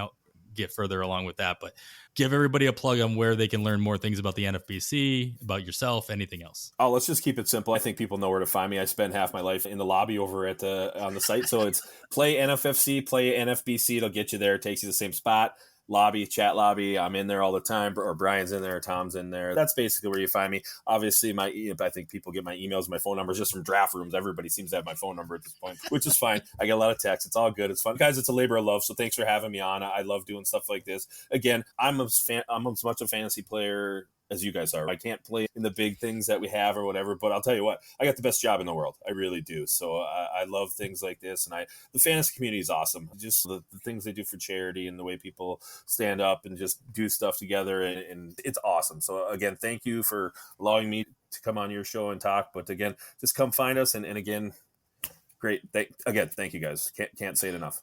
get further along with that, but give everybody a plug on where they can learn more things about the NFBC, about yourself, anything else. Oh, let's just keep it simple. I think people know where to find me. I spend half my life in the lobby over at on the site. So it's play NFFC, play NFBC. It'll get you there. It takes you to the same spot. Lobby, chat lobby. I'm in there all the time, or Brian's in there, or Tom's in there. That's basically where you find me. Obviously, I think people get my emails, my phone numbers just from draft rooms. Everybody seems to have my phone number at this point, which is fine. I get a lot of texts. It's all good. It's fun. Guys, it's a labor of love, so thanks for having me on. I love doing stuff like this. Again, I'm as much a fantasy player as you guys are. I can't play in the big things that we have or whatever, but I'll tell you what, I got the best job in the world. I really do. So I love things like this, and the fantasy community is awesome. Just the things they do for charity and the way people stand up and just do stuff together, and it's awesome. So again, thank you for allowing me to come on your show and talk. But again, just come find us, and again, great. Thank you guys. Can't say it enough.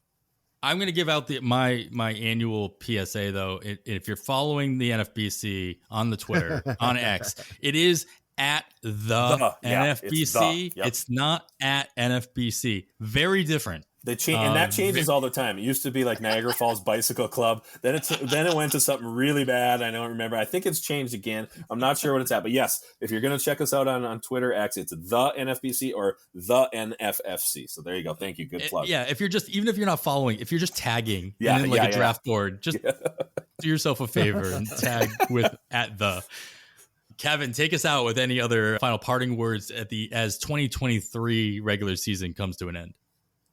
I'm going to give out my annual PSA, though. If you're following the NFBC on the Twitter, on X, it is at the NFBC. It's not at NFBC. Very different. They change, and that changes all the time. It used to be like Niagara Falls Bicycle Club. Then it went to something really bad. I don't remember. I think it's changed again. I'm not sure what it's at. But yes, if you're going to check us out on Twitter, X, it's the NFBC or the NFFC. So there you go. Thank you. Good plug. Yeah, even if you're not following, if you're just tagging in a draft board, just do yourself a favor and tag with at the. Kevin, take us out with any other final parting words as 2023 regular season comes to an end.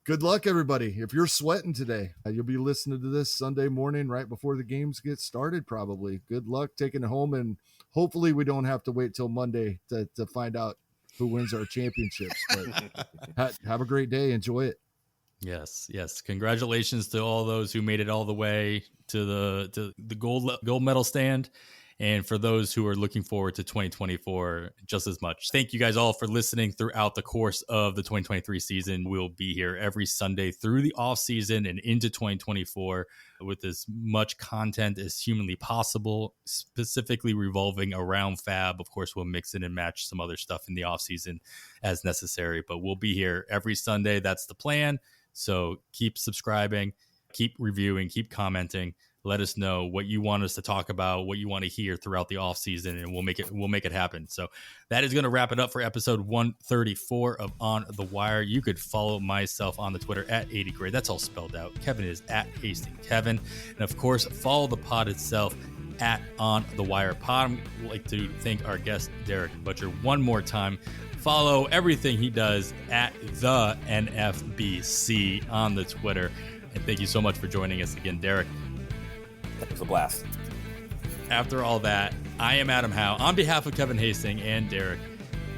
Good luck, everybody. If you're sweating today, you'll be listening to this Sunday morning right before the games get started, probably. Good luck taking it home, and hopefully we don't have to wait till Monday to find out who wins our championships. But have a great day. Enjoy it. Yes. Congratulations to all those who made it all the way to the gold medal stand. And for those who are looking forward to 2024 just as much, thank you guys all for listening throughout the course of the 2023 season. We'll be here every Sunday through the off season and into 2024 with as much content as humanly possible, specifically revolving around FAAB. Of course, we'll mix in and match some other stuff in the off season as necessary, but we'll be here every Sunday. That's the plan. So keep subscribing, keep reviewing, keep commenting. Let us know what you want us to talk about, what you want to hear throughout the off season, and we'll make it happen. So that is going to wrap it up for episode 134 of On the Wire. You could follow myself on the Twitter at 80grade. That's all spelled out. Kevin is at Hasting Kevin. And of course, follow the pod itself at On the Wire Pod. I'd like to thank our guest, Darik Buchar, one more time. Follow everything he does at the NFBC on the Twitter. And thank you so much for joining us again, Darik. It was a blast. After all that, I am Adam Howe. On behalf of Kevin Hasting and Darik,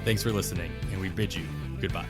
thanks for listening, and we bid you goodbye.